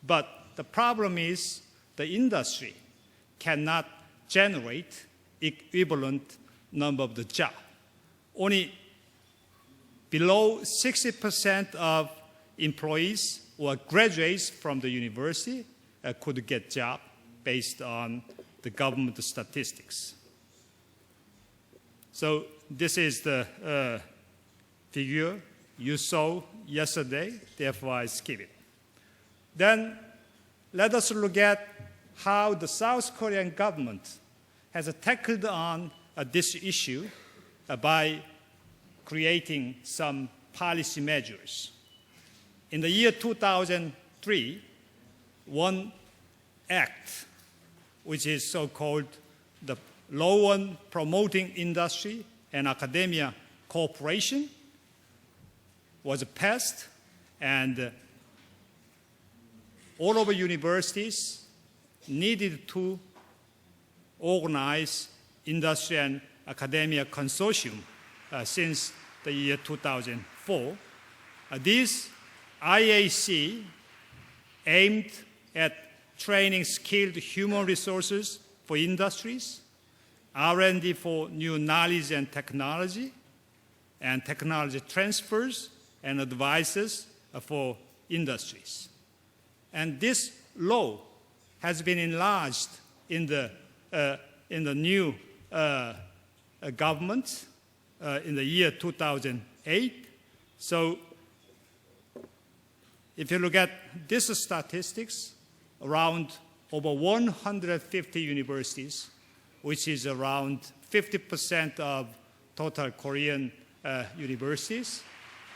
But the problem is the industry cannot generate equivalent number of the job. Only below 60% of employees or graduates from the university could get job based on the government statistics. So this is the figure you saw yesterday, therefore I skip it. Then let us look at how the South Korean government has tackled on this issue by creating some policy measures. In the year 2003, one act, which is so-called the Law on Promoting Industry and Academia Cooperation, was passed, and all of the universities needed to organize industry and academia consortium since the year 2004. These IAC aimed at training skilled human resources for industries, R&D for new knowledge and technology transfers and advices for industries. And this law has been enlarged in the new government in the year 2008. So if you look at these statistics, around over 150 universities, which is around 50% of total Korean universities,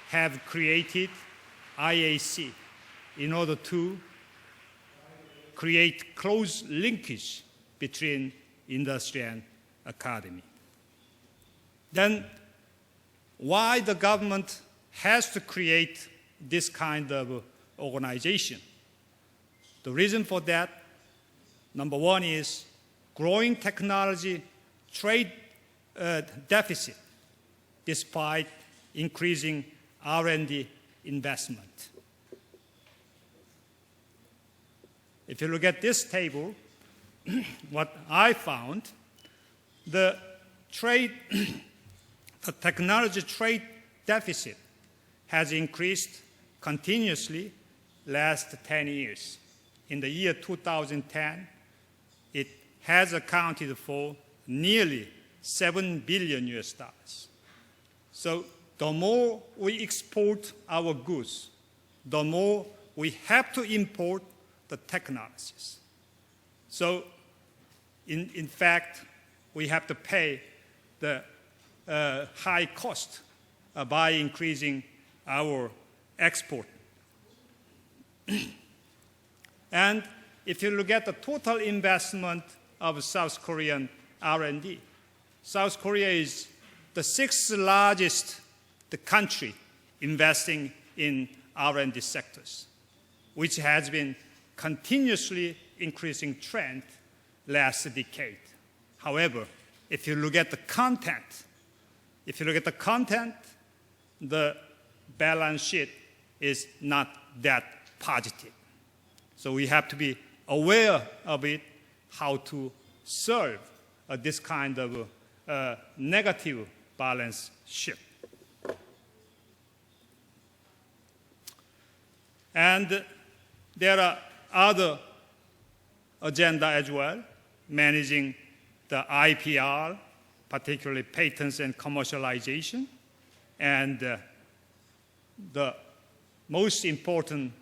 have created IAC in order to create close linkage between industry and academy. Then why the government has to create this kind of organization? The reason for that, number one, is growing technology trade deficit despite increasing R&D investment. If you look at this table, what I found, the technology trade deficit has increased continuously last 10 years. In the year 2010, it has accounted for nearly $7 billion US. So the more we export our goods, the more we have to import the technologies. So in fact, we have to pay the high cost by increasing our export. And if you look at the total investment of South Korean R&D, South Korea is the sixth largest country investing in R&D sectors, which has been continuously increasing trend last decade. However, if you look at the content, the balance sheet is not that positive. So we have to be aware of it, how to solve this kind of negative balance sheet. And there are other agenda as well, managing the IPR, particularly patents and commercialization. And the most important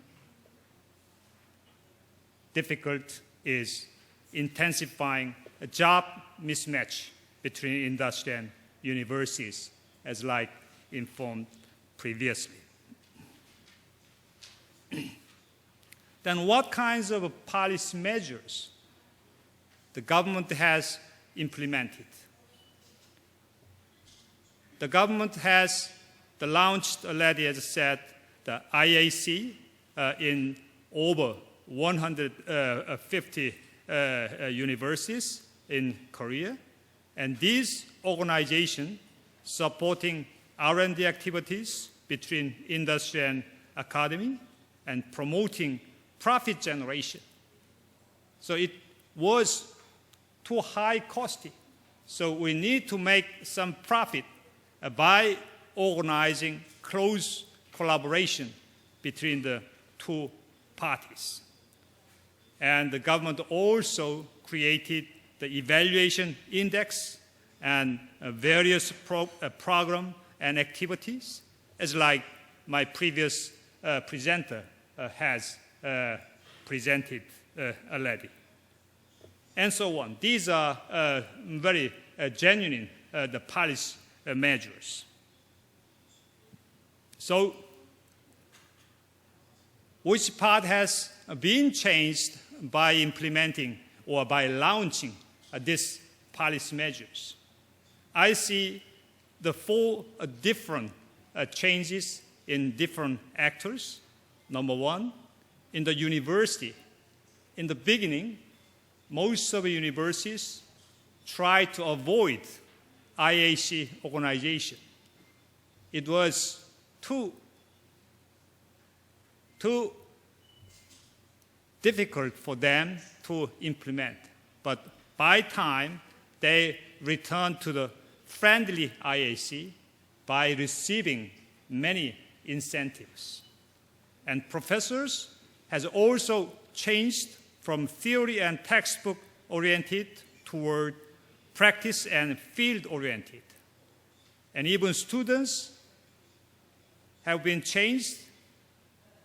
difficult is intensifying a job mismatch between industry and universities, as like informed previously. Then what kinds of policy measures the government has implemented? The government has launched already, as I said, the IAC in over 150 universities in Korea. And these organizations supporting R&D activities between industry and academy and promoting profit generation. So it was too high costing. So we need to make some profit by organizing close collaboration between the two parties. And the government also created the evaluation index and various program and activities, as like my previous presenter has presented already. And so on. These are very genuine the policy measures. So, which part has been changed by implementing or by launching these policy measures? I see the four different changes in different actors. Number one, in the university. In the beginning, most of the universities try to avoid IAC organization. It was too difficult for them to implement. But by time, they returned to the friendly IAC by receiving many incentives. And professors has also changed from theory and textbook oriented toward practice and field oriented. And even students have been changed,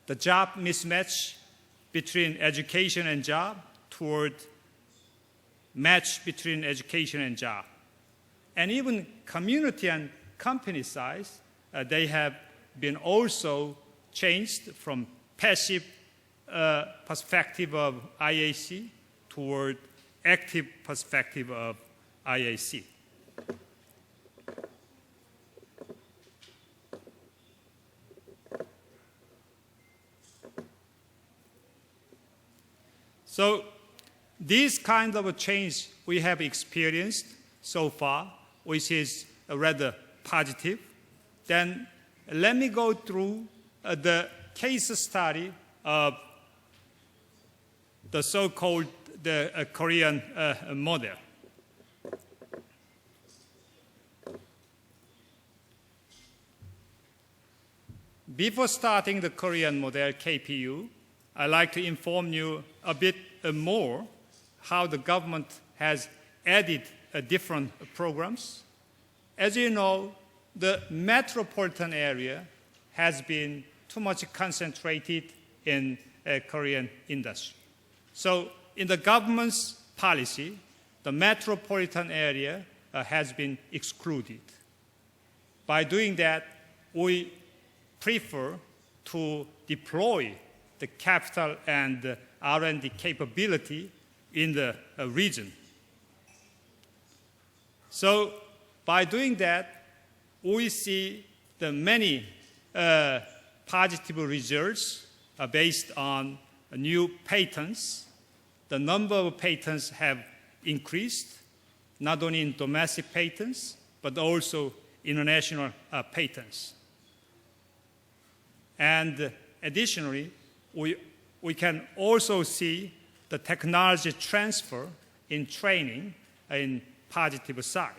the job mismatch between education and job toward match between education and job. And even community and company size, they have been also changed from passive perspective of IAC toward active perspective of IAC. So these kinds of a change we have experienced so far, which is rather positive. Then let me go through the case study of the so-called Korean model. Before starting the Korean model, KPU, I'd like to inform you a bit more how the government has added different programs. As you know, the metropolitan area has been too much concentrated in Korean industry. So in the government's policy, the metropolitan area has been excluded. By doing that, we prefer to deploy the capital and R&D capability in the region. So by doing that, we see the many positive results based on new patents. The number of patents have increased, not only in domestic patents, but also international patents. And additionally, we can also see the technology transfer in training in positive side.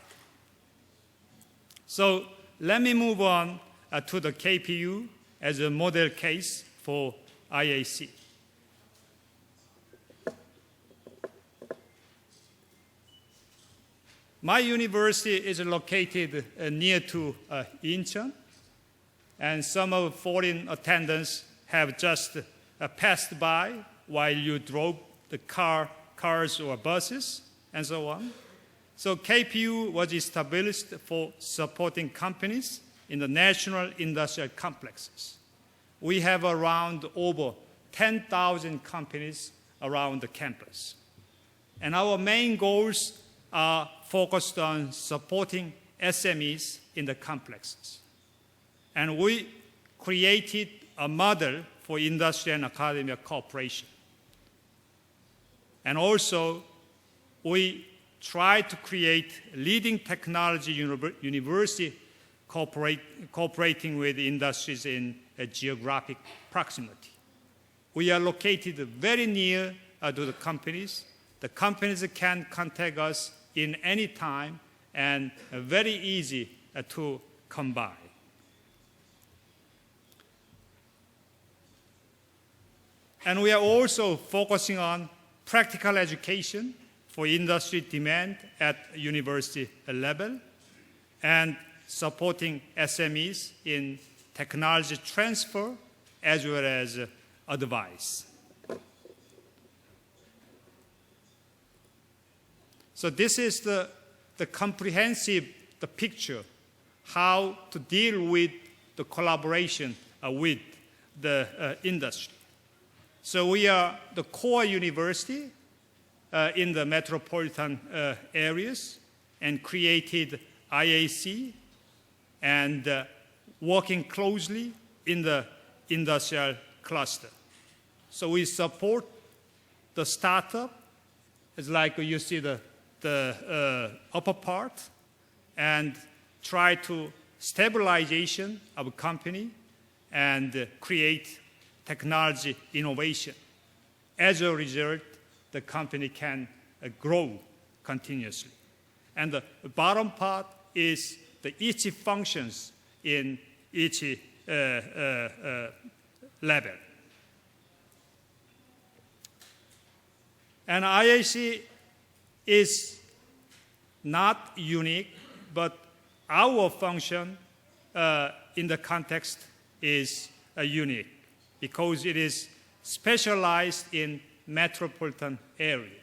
So let me move on to the KPU as a model case for IAC. My university is located near to Incheon, and some of foreign attendants have just passed by while you drove the cars or buses, and so on. So KPU was established for supporting companies in the national industrial complexes. We have around over 10,000 companies around the campus. And our main goals are focused on supporting SMEs in the complexes. And we created a model for industry and academia cooperation. And also, we try to create leading technology university cooperating with industries in a geographic proximity. We are located very near to the companies. The companies can contact us in any time and very easy to come by. And we are also focusing on practical education for industry demand at university level and supporting SMEs in technology transfer as well as advice. So this is the comprehensive picture how to deal with the collaboration with the industry. So we are the core university in the metropolitan areas and created IAC and working closely in the industrial cluster. So we support the startup. It's like you see the upper part, and try to stabilization of a company and create technology innovation. As a result, the company can grow continuously. And the bottom part is the each functions in each level. And IAC is not unique, but our function in the context is unique because it is specialized in metropolitan area.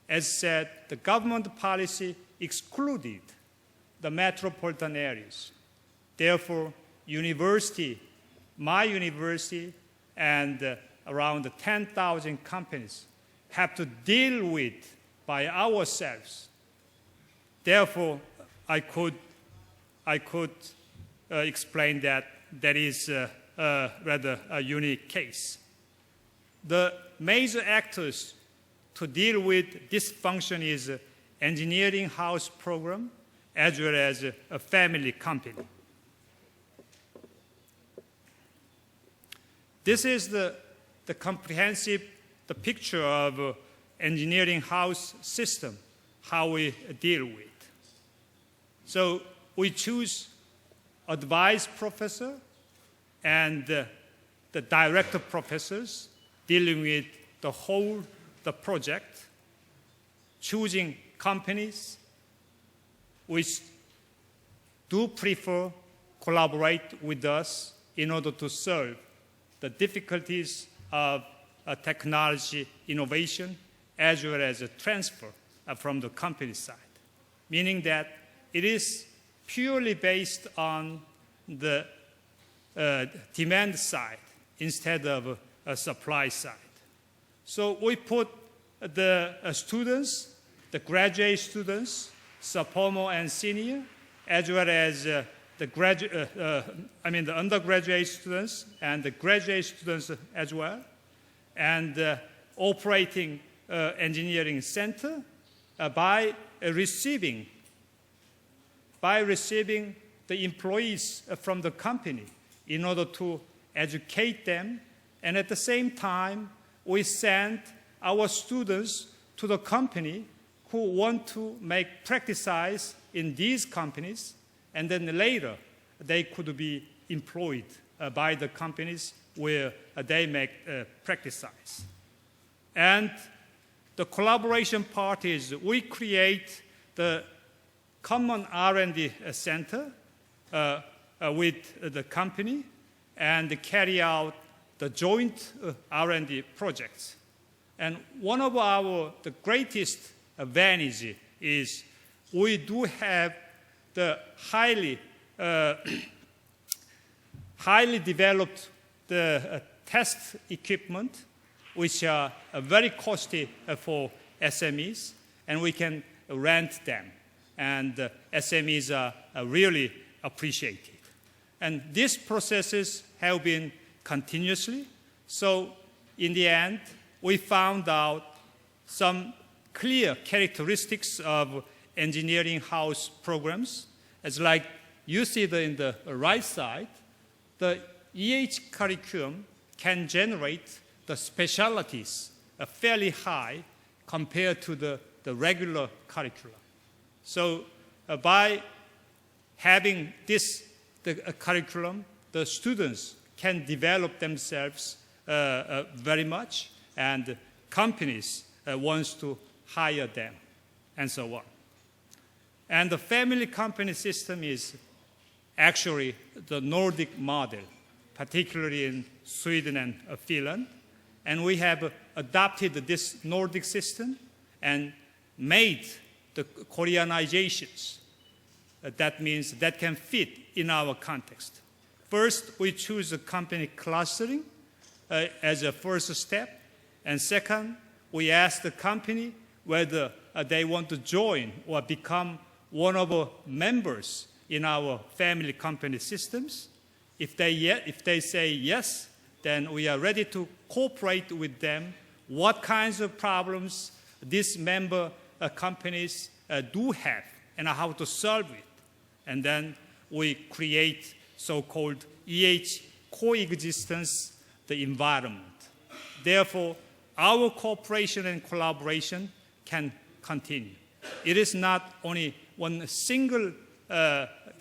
As said, the government policy excluded the metropolitan areas. Therefore, my university, and around 10,000 companies have to deal with by ourselves. Therefore, I could explain that is rather a unique case. The major actors to deal with this function is engineering house program as well as a family company. This is the comprehensive picture of engineering house system, how we deal with. So we choose advised professor and the director professors dealing with the project, choosing companies which do prefer collaborate with us in order to solve the difficulties of technology innovation as well as a transfer from the company side, meaning that it is purely based on the demand side instead of a supply side. So we put the students, the graduate students, sophomore and senior, as well as the undergraduate students and the graduate students as well, and operating engineering center by receiving the employees from the company in order to educate them, and at the same time we send our students to the company who want to make practice in these companies, and then later they could be employed by the companies where they make practice. And the collaboration part is we create the common R&D center with the company and carry out the joint R&D projects. And one of the greatest advantage is we do have the highly developed test equipment, which are very costly for SMEs, and we can rent them. And SMEs are really appreciated. And these processes have been continuously. So in the end, we found out some clear characteristics of engineering house programs. As like you see in the right side, the EH curriculum can generate the specialties fairly high compared to the regular curriculum. So by having the curriculum, the students can develop themselves very much, and companies wants to hire them, and so on. And the family company system is actually the Nordic model, particularly in Sweden and Finland. And we have adopted this Nordic system and made the Koreanizations. That means that can fit in our context. First, we choose a company clustering as a first step. And second, we ask the company whether they want to join or become one of our members in our family company systems. If they say yes, then we are ready to cooperate with them, what kinds of problems these member companies do have and how to solve it. And then we create so-called EH coexistence, the environment. Therefore, our cooperation and collaboration can continue. It is not only one single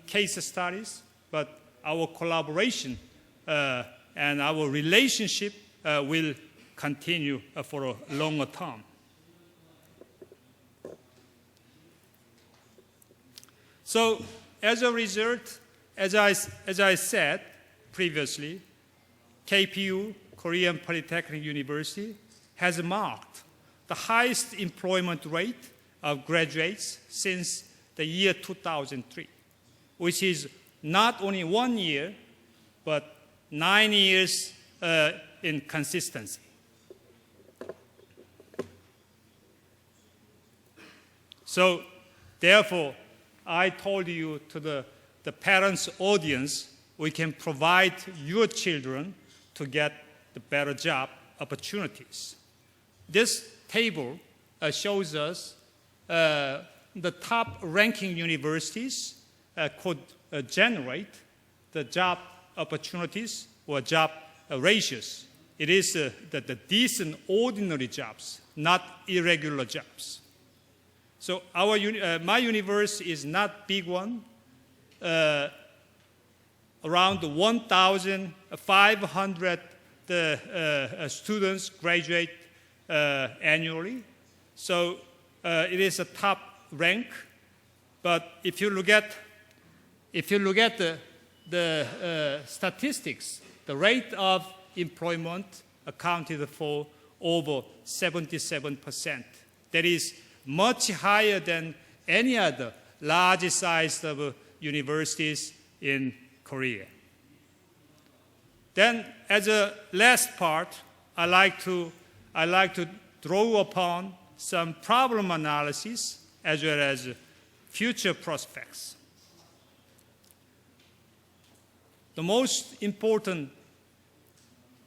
case studies, but our collaboration and our relationship will continue for a longer term. So as a result, as I said previously, KPU, Korean Polytechnic University, has marked the highest employment rate of graduates since the year 2003, which is not only 1 year, but 9 years in consistency. So, therefore, I told you to the parents' audience, we can provide your children to get the better job opportunities. This table shows us the top ranking universities could generate the job opportunities or job ratios. It is the decent ordinary jobs, not irregular jobs. So my university is not big one. Around 1,500 students graduate annually. So it is a top rank. But if you look at the statistics, the rate of employment accounted for over 77%. That is much higher than any other large-sized universities in Korea. Then, as a last part, I like to draw upon some problem analysis as well as future prospects. The most important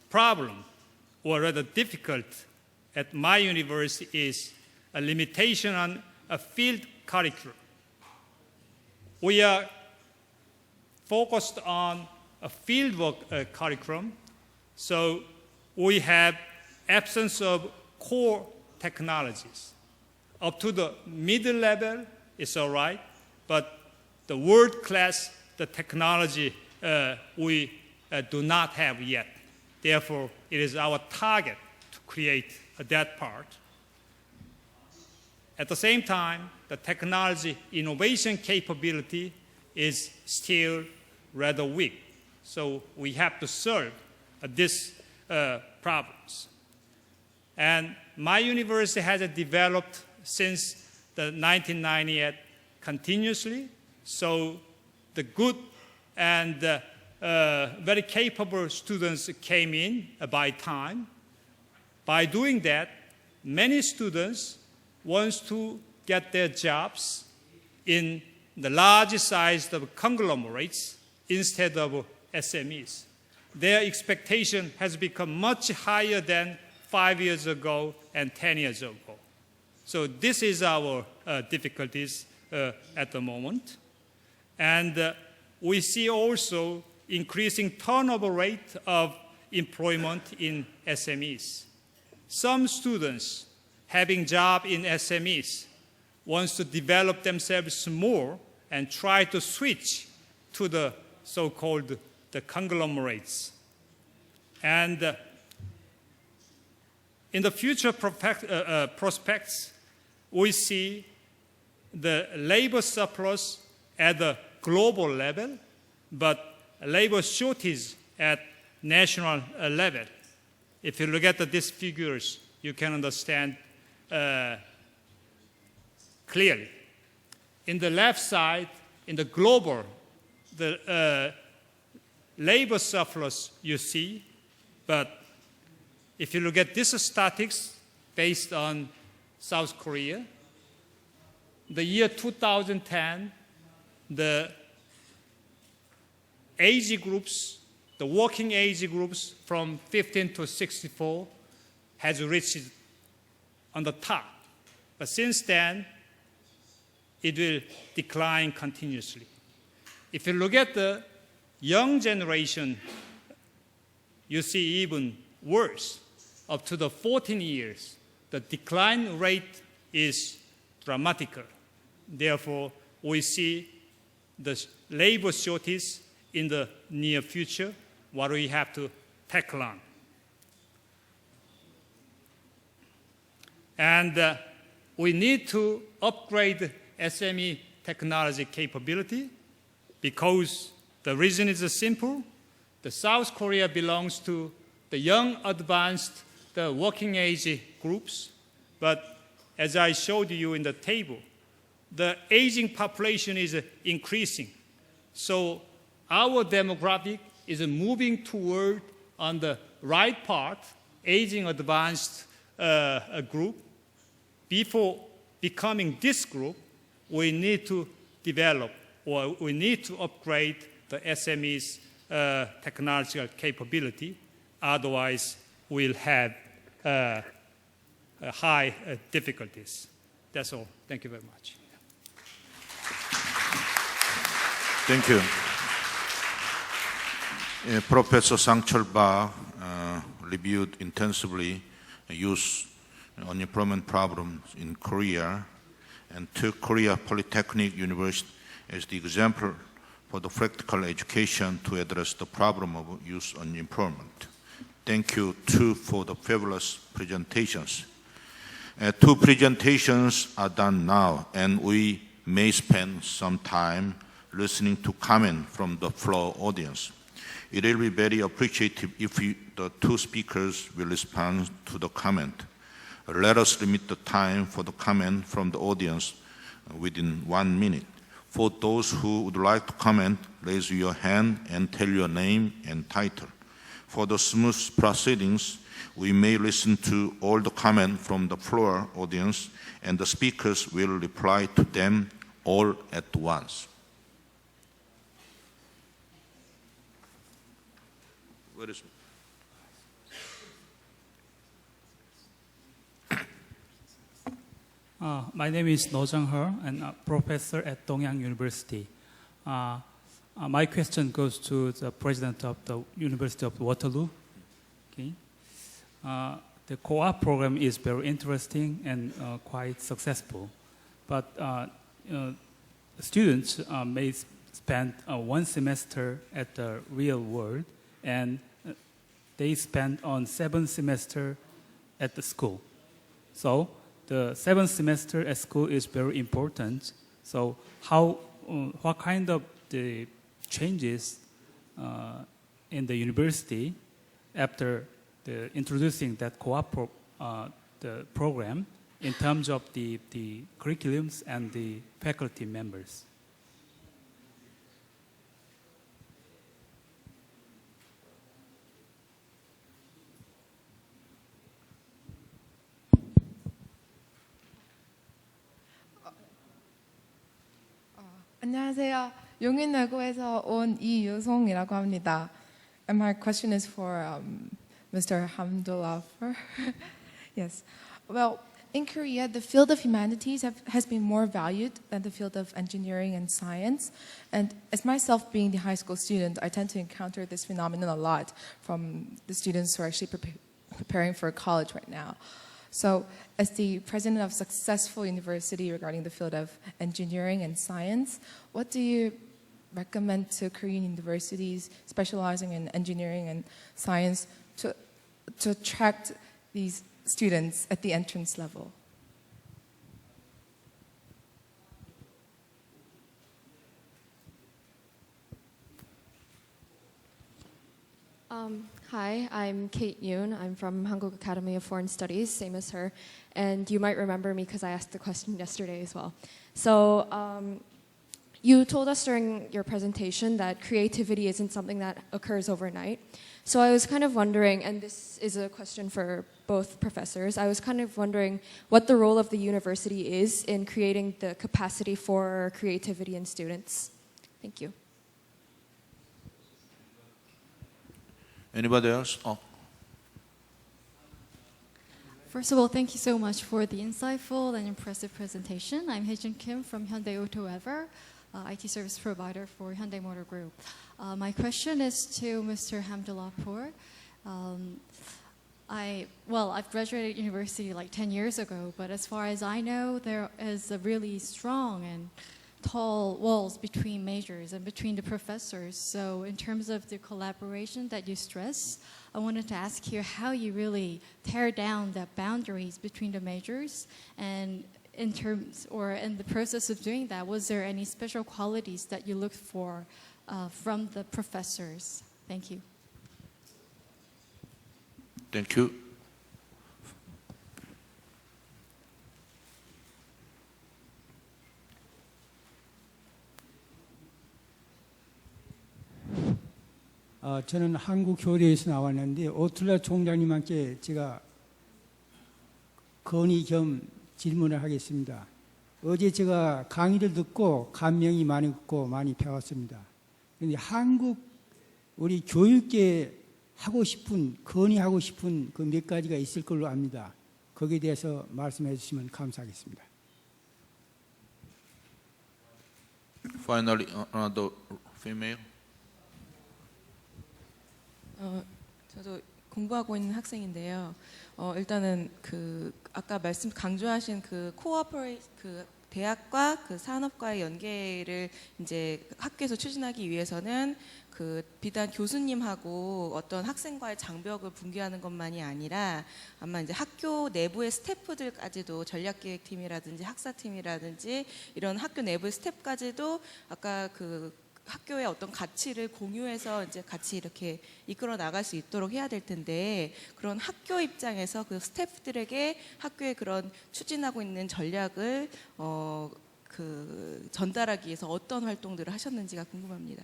problem, or rather difficult, at my university is a limitation on a field curriculum. We are focused on a fieldwork curriculum, so we have absence of core technologies. Up to the middle level, it's all right, but the world class, the technology we do not have yet. Therefore, it is our target to create that part. At the same time, the technology innovation capability is still rather weak. So we have to solve these problems. And my university has developed since the 1998 continuously. So the good and very capable students came in by time. By doing that, many students want to get their jobs in the large size of conglomerates instead of SMEs. Their expectation has become much higher than 5 years ago and 10 years ago. So this is our difficulties at the moment. And we see also increasing turnover rate of employment in SMEs. Some students having job in SMEs wants to develop themselves more and try to switch to the so-called the conglomerates. And in the future prospects, we see the labor surplus at the global level, but labor shortage at national level. If you look at these figures, you can understand clearly. In the left side, in the global, the labor surplus you see, but if you look at this statistics based on South Korea, the year 2010, the age groups, the working age groups from 15 to 64 has reached on the top. But since then, it will decline continuously. If you look at the young generation, you see even worse. Up to the 14 years, the decline rate is dramatical. Therefore, we see the labor shortage in the near future, what we have to tackle on. And we need to upgrade SME technology capability because the reason is simple. The South Korea belongs to the young, advanced, the working age groups, but as I showed you in the table, the aging population is increasing. So our demographic is moving toward, on the right part, aging advanced group. Before becoming this group, we need to develop or we need to upgrade the SME's technological capability. Otherwise, we'll have high difficulties. That's all. Thank you very much. Thank you. Professor Sang-Chul Ba reviewed intensively youth unemployment problems in Korea and took Korea Polytechnic University as the example for the practical education to address the problem of youth unemployment. Thank you, too, for the fabulous presentations. Two presentations are done now, and we may spend some time listening to comment from the floor audience. It will be very appreciative if the two speakers will respond to the comment. Let us limit the time for the comment from the audience within 1 minute. For those who would like to comment, raise your hand and tell your name and title. For the smooth proceedings, we may listen to all the comments from the floor audience, and the speakers will reply to them all at once. Where is My name is No Jung-ho, and a professor at Dongyang University. My question goes to the president of the University of Waterloo. Okay. The co-op program is very interesting and quite successful, but students may spend 1 semester at the real world, and they spend on 7 semesters at the school. So the 7th semester at school is very important. So what kind of the changes in the university after introducing that co-op the program in terms of the curriculums and the faculty members? 안녕하세요. 용인외고에서 온 이유송이라고 합니다. And my question is for Mr. Hamdullah. Yes. Well, in Korea, the field of humanities has been more valued than the field of engineering and science. And as myself being the high school student, I tend to encounter this phenomenon a lot from the students who are actually preparing for college right now. So as the president of a successful university regarding the field of engineering and science, what do you recommend to Korean universities specializing in engineering and science to attract these students at the entrance level? Hi, I'm Kate Yoon. I'm from Hanguk Academy of Foreign Studies, same as her. And you might remember me because I asked the question yesterday as well. So you told us during your presentation that creativity isn't something that occurs overnight. So I was kind of wondering, and this is a question for both professors, I was kind of wondering what the role of the university is in creating the capacity for creativity in students. Thank you. Anybody else? First of all, thank you so much for the insightful and impressive presentation. I'm Haejun Kim from Hyundai AutoEver, IT service provider for Hyundai Motor Group. My question is to Mr. Hamdullah. I've graduated university like 10 years ago, but as far as I know, there is a really strong and tall walls between majors and between the professors. So in terms of the collaboration that you stress, I wanted to ask you how you really tear down the boundaries between the majors, and in the process of doing that, was there any special qualities that you looked for from the professors? Thank you. Thank you. 저는 한국 교대에서 나왔는데 오틀라 총장님께 제가 건의 겸 질문을 하겠습니다. 어제 제가 강의를 듣고 감명이 많이 있고 많이 배웠습니다. 그런데 한국 우리 교육계 하고 싶은 건의하고 싶은 그 몇 가지가 있을 걸로 압니다. 거기에 대해서 말씀해 주시면 감사하겠습니다. Finally, another female. 저도 공부하고 있는 학생인데요. 일단은 아까 강조하신 대학과 산업과의 연계를 이제 학교에서 추진하기 위해서는 비단 교수님하고 어떤 학생과의 장벽을 붕괴하는 것만이 아니라 아마 이제 학교 내부의 스태프들까지도 전략기획팀이라든지 학사팀이라든지 이런 학교 내부의 스태프까지도 아까 학교의 어떤 가치를 공유해서 이제 같이 이렇게 이끌어 나갈 수 있도록 해야 될 텐데 그런 학교 입장에서 그 스태프들에게 학교의 그런 추진하고 있는 전략을 전달하기 위해서 어떤 활동들을 하셨는지가 궁금합니다.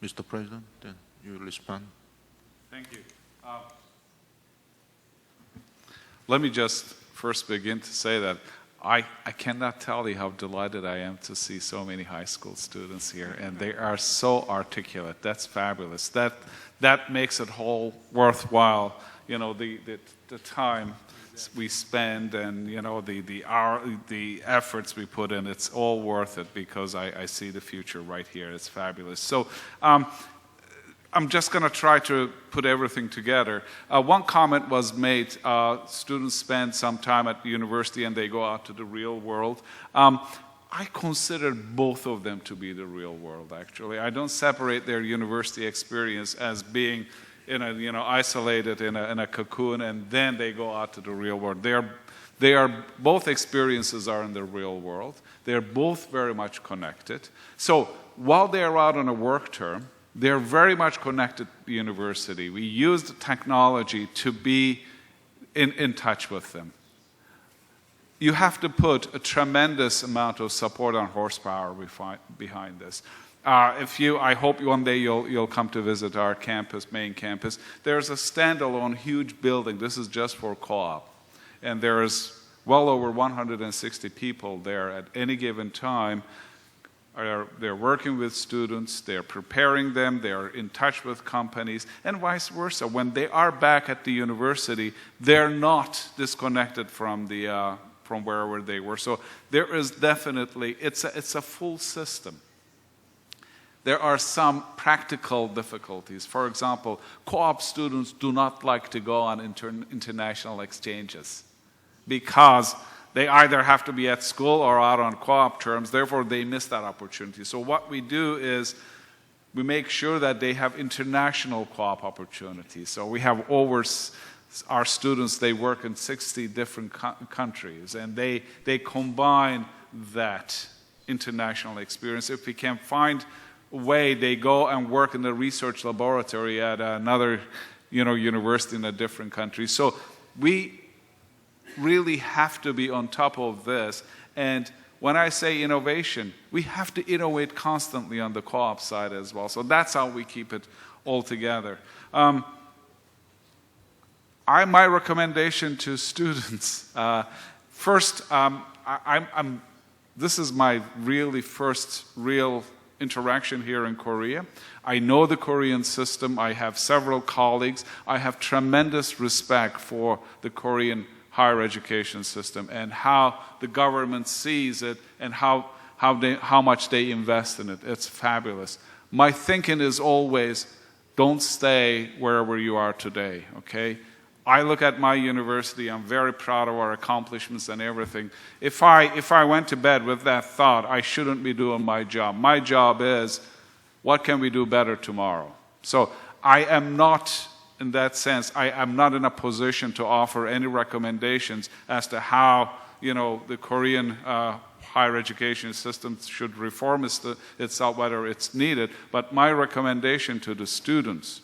Mr. President, then you will respond. Thank you. Let me just first begin to say that I cannot tell you how delighted I am to see so many high school students here, and they are so articulate. That's fabulous. That makes it whole worthwhile. You know, the time we spend and the efforts we put in. It's all worth it because I see the future right here. It's fabulous. So. I'm just going to try to put everything together. One comment was made, students spend some time at the university and they go out to the real world. I consider both of them to be the real world, actually. I don't separate their university experience as being isolated in a cocoon and then they go out to the real world. Both experiences are in the real world. They're both very much connected. So while they're out on a work term, they're very much connected to the university. We use the technology to be in touch with them. You have to put a tremendous amount of support and horsepower behind this. I hope one day you'll come to visit our campus, main campus. There's a standalone huge building. This is just for co-op. And there's well over 160 people there at any given time. They're working with students, they're preparing them, they're in touch with companies, and vice versa. When they are back at the university, they're not disconnected from wherever they were. So there is definitely, it's a full system. There are some practical difficulties. For example, co-op students do not like to go on international exchanges because they either have to be at school or out on co-op terms, therefore they miss that opportunity. So what we do is we make sure that they have international co-op opportunities. So we have our students, they work in 60 different countries, and they combine that international experience. If we can find a way, they go and work in the research laboratory at another university in a different country. So we really have to be on top of this. And when I say innovation, we have to innovate constantly on the co-op side as well. So that's how we keep it all together. My recommendation to students, first, this is my really first real interaction here in Korea. I know the Korean system. I have several colleagues. I have tremendous respect for the Korean higher education system and how the government sees it and how much they invest in it. It's fabulous. My thinking is always, don't stay wherever you are today, okay? I look at my university, I'm very proud of our accomplishments and everything. If I went to bed with that thought, I shouldn't be doing my job. My job is, what can we do better tomorrow? So I am not, in that sense, I am not in a position to offer any recommendations as to how, the Korean higher education system should reform itself, whether it's needed. But my recommendation to the students,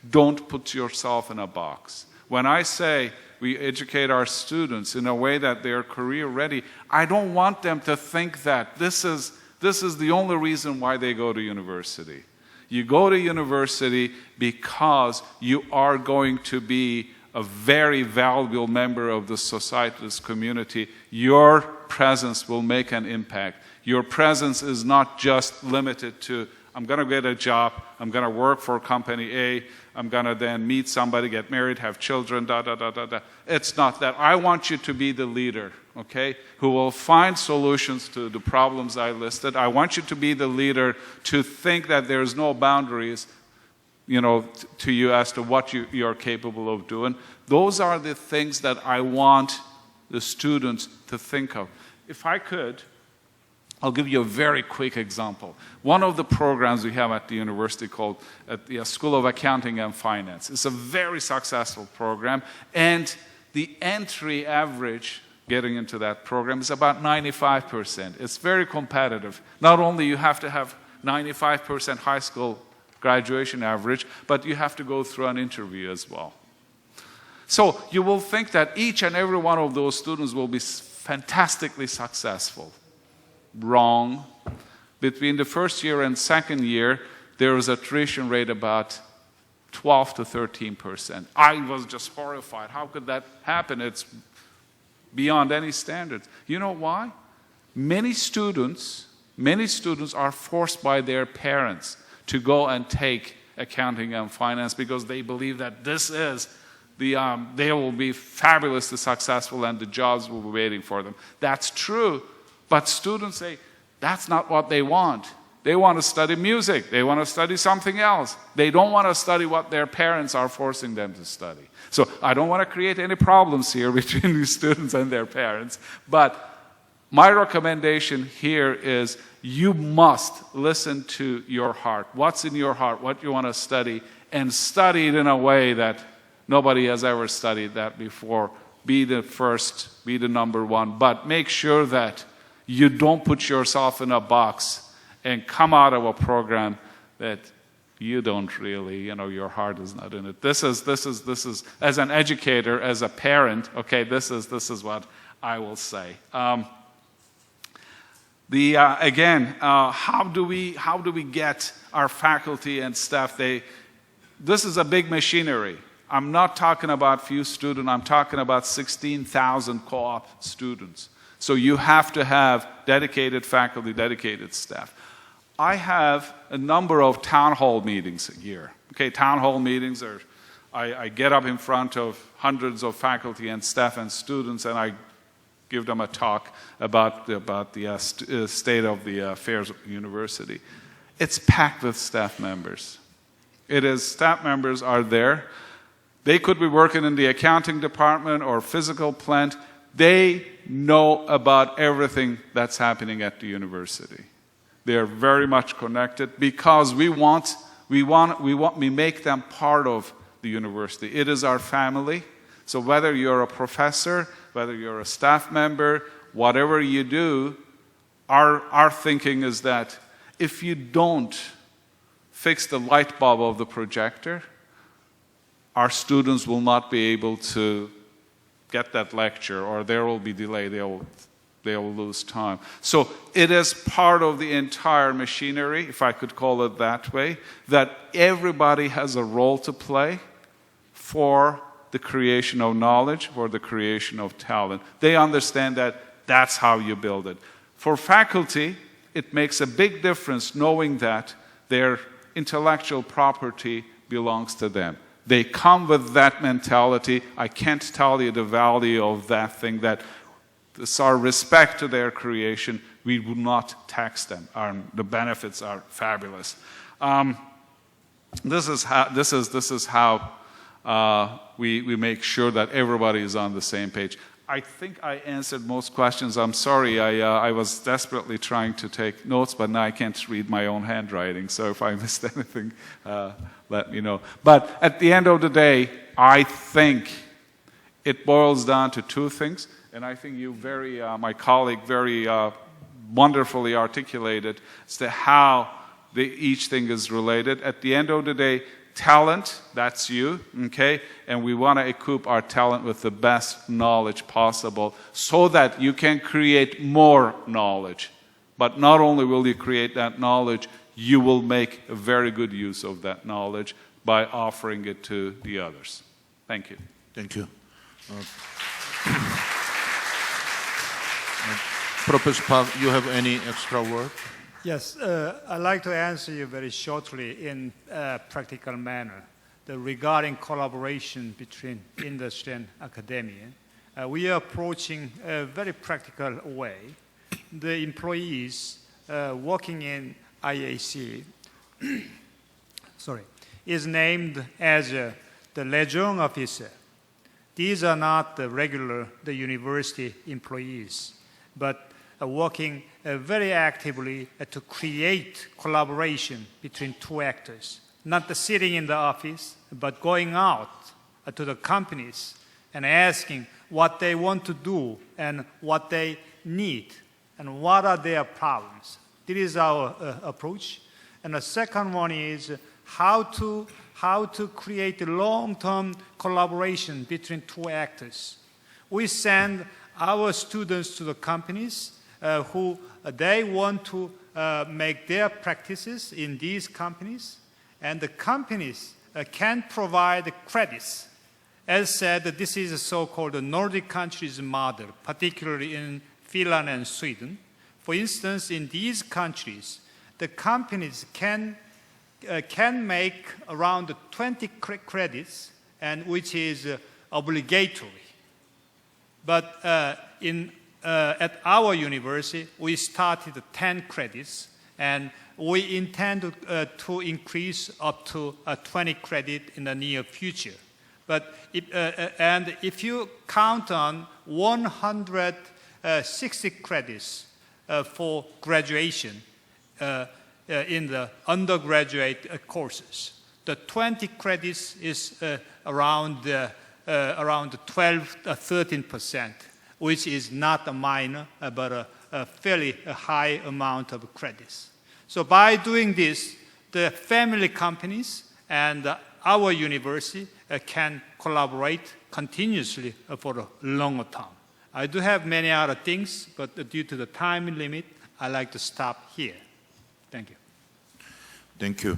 don't put yourself in a box. When I say we educate our students in a way that they're career ready, I don't want them to think that this is the only reason why they go to university. You go to university because you are going to be a very valuable member of the society, this community. Your presence will make an impact. Your presence is not just limited to, I'm going to get a job, I'm going to work for company A, I'm going to then meet somebody, get married, have children, It's not that. I want you to be the leader, okay, who will find solutions to the problems I listed. I want you to be the leader to think that there's no boundaries, to you as to what you're capable of doing. Those are the things that I want the students to think of. If I could, I'll give you a very quick example. One of the programs we have at the university called at the School of Accounting and Finance. It's a very successful program, and the entry average getting into that program is about 95%. It's very competitive. Not only you have to have 95% high school graduation average, but you have to go through an interview as well. So you will think that each and every one of those students will be fantastically successful. Wrong. Between the first year and second year, there is an attrition rate about 12 to 13%. I was just horrified. How could that happen? It's beyond any standards. You know why? Many students are forced by their parents to go and take accounting and finance because they believe that this is they will be fabulously successful and the jobs will be waiting for them. That's true. But students say, that's not what they want. They want to study music. They want to study something else. They don't want to study what their parents are forcing them to study. So I don't want to create any problems here between these students and their parents. But my recommendation here is you must listen to your heart. What's in your heart, what you want to study, and study it in a way that nobody has ever studied that before. Be the first, be the number one. But make sure that you don't put yourself in a box and come out of a program that you don't really, your heart is not in it. This is, as an educator, as a parent, okay, this is what I will say. How do we get our faculty and staff? This is a big machinery. I'm not talking about few students, I'm talking about 16,000 co-op students. So you have to have dedicated faculty, dedicated staff. I have a number of town hall meetings a year. Okay, town hall meetings are, I get up in front of hundreds of faculty and staff and students, and I give them a talk about the state of the affairs of the university. It's packed with staff members. Staff members are there. They could be working in the accounting department or physical plant. They know about everything that's happening at the university. They are very much connected because we make them part of the university. It is our family. So whether you're a professor, whether you're a staff member, whatever you do, our thinking is that if you don't fix the light bulb of the projector, our students will not be able to get that lecture, or there will be delay, they will lose time. So it is part of the entire machinery, if I could call it that way, that everybody has a role to play for the creation of knowledge, for the creation of talent. They understand that that's how you build it. For faculty, it makes a big difference knowing that their intellectual property belongs to them. They come with that mentality. I can't tell you the value of that thing, that it's our respect to their creation. We will not tax them. The benefits are fabulous. This is how we make sure that everybody is on the same page. I think I answered most questions. I'm sorry, I was desperately trying to take notes, but now I can't read my own handwriting. So if I missed anything, let me know. But at the end of the day, I think it boils down to two things. And I think you my colleague very wonderfully articulated as to how each thing is related. At the end of the day, talent, that's you, okay? And we want to equip our talent with the best knowledge possible so that you can create more knowledge. But not only will you create that knowledge, you will make a very good use of that knowledge by offering it to the others. Thank you. Thank you. Professor Park, you have any extra word? Yes, I'd like to answer you very shortly in a practical manner regarding collaboration between industry and academia. We are approaching a very practical way. The employees working in IAC is named as the liaison officer. These are not the regular university employees, but working very actively to create collaboration between two actors, not sitting in the office, but going out to the companies and asking what they want to do and what they need and what are their problems. This is our approach. And the second one is how to create a long-term collaboration between two actors. We send our students to the companies who they want to make their practices in these companies, and the companies can provide credits. As said, this is a so-called Nordic countries model, particularly in Finland and Sweden. For instance, in these countries, the companies can make around 20 credits, and which is obligatory. But at our university, we started 10 credits, and we intend to increase up to 20 credits in the near future. But if you count on 160 credits for graduation in the undergraduate courses, the 20 credits is around 12-13%. Which is not a minor, but a fairly high amount of credits. So by doing this, the family companies and our university can collaborate continuously for a longer term. I do have many other things, but due to the time limit, I'd like to stop here. Thank you. Thank you.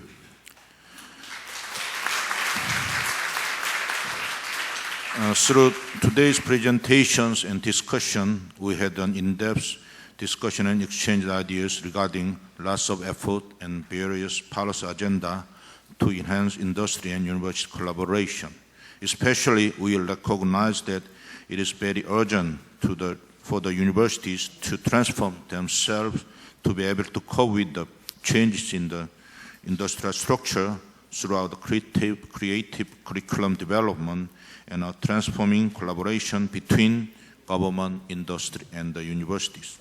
Through today's presentations and discussion, we had an in-depth discussion and exchanged ideas regarding lots of effort and various policy agenda to enhance industry and university collaboration. Especially, we recognize that it is very urgent for the universities to transform themselves to be able to cope with the changes in the industrial structure throughout the creative curriculum development and a transforming collaboration between government, industry, and the universities.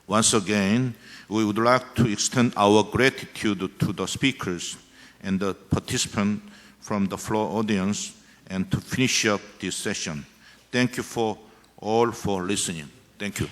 Once again, we would like to extend our gratitude to the speakers and the participants from the floor audience and to finish up this session. Thank you all for listening. Thank you.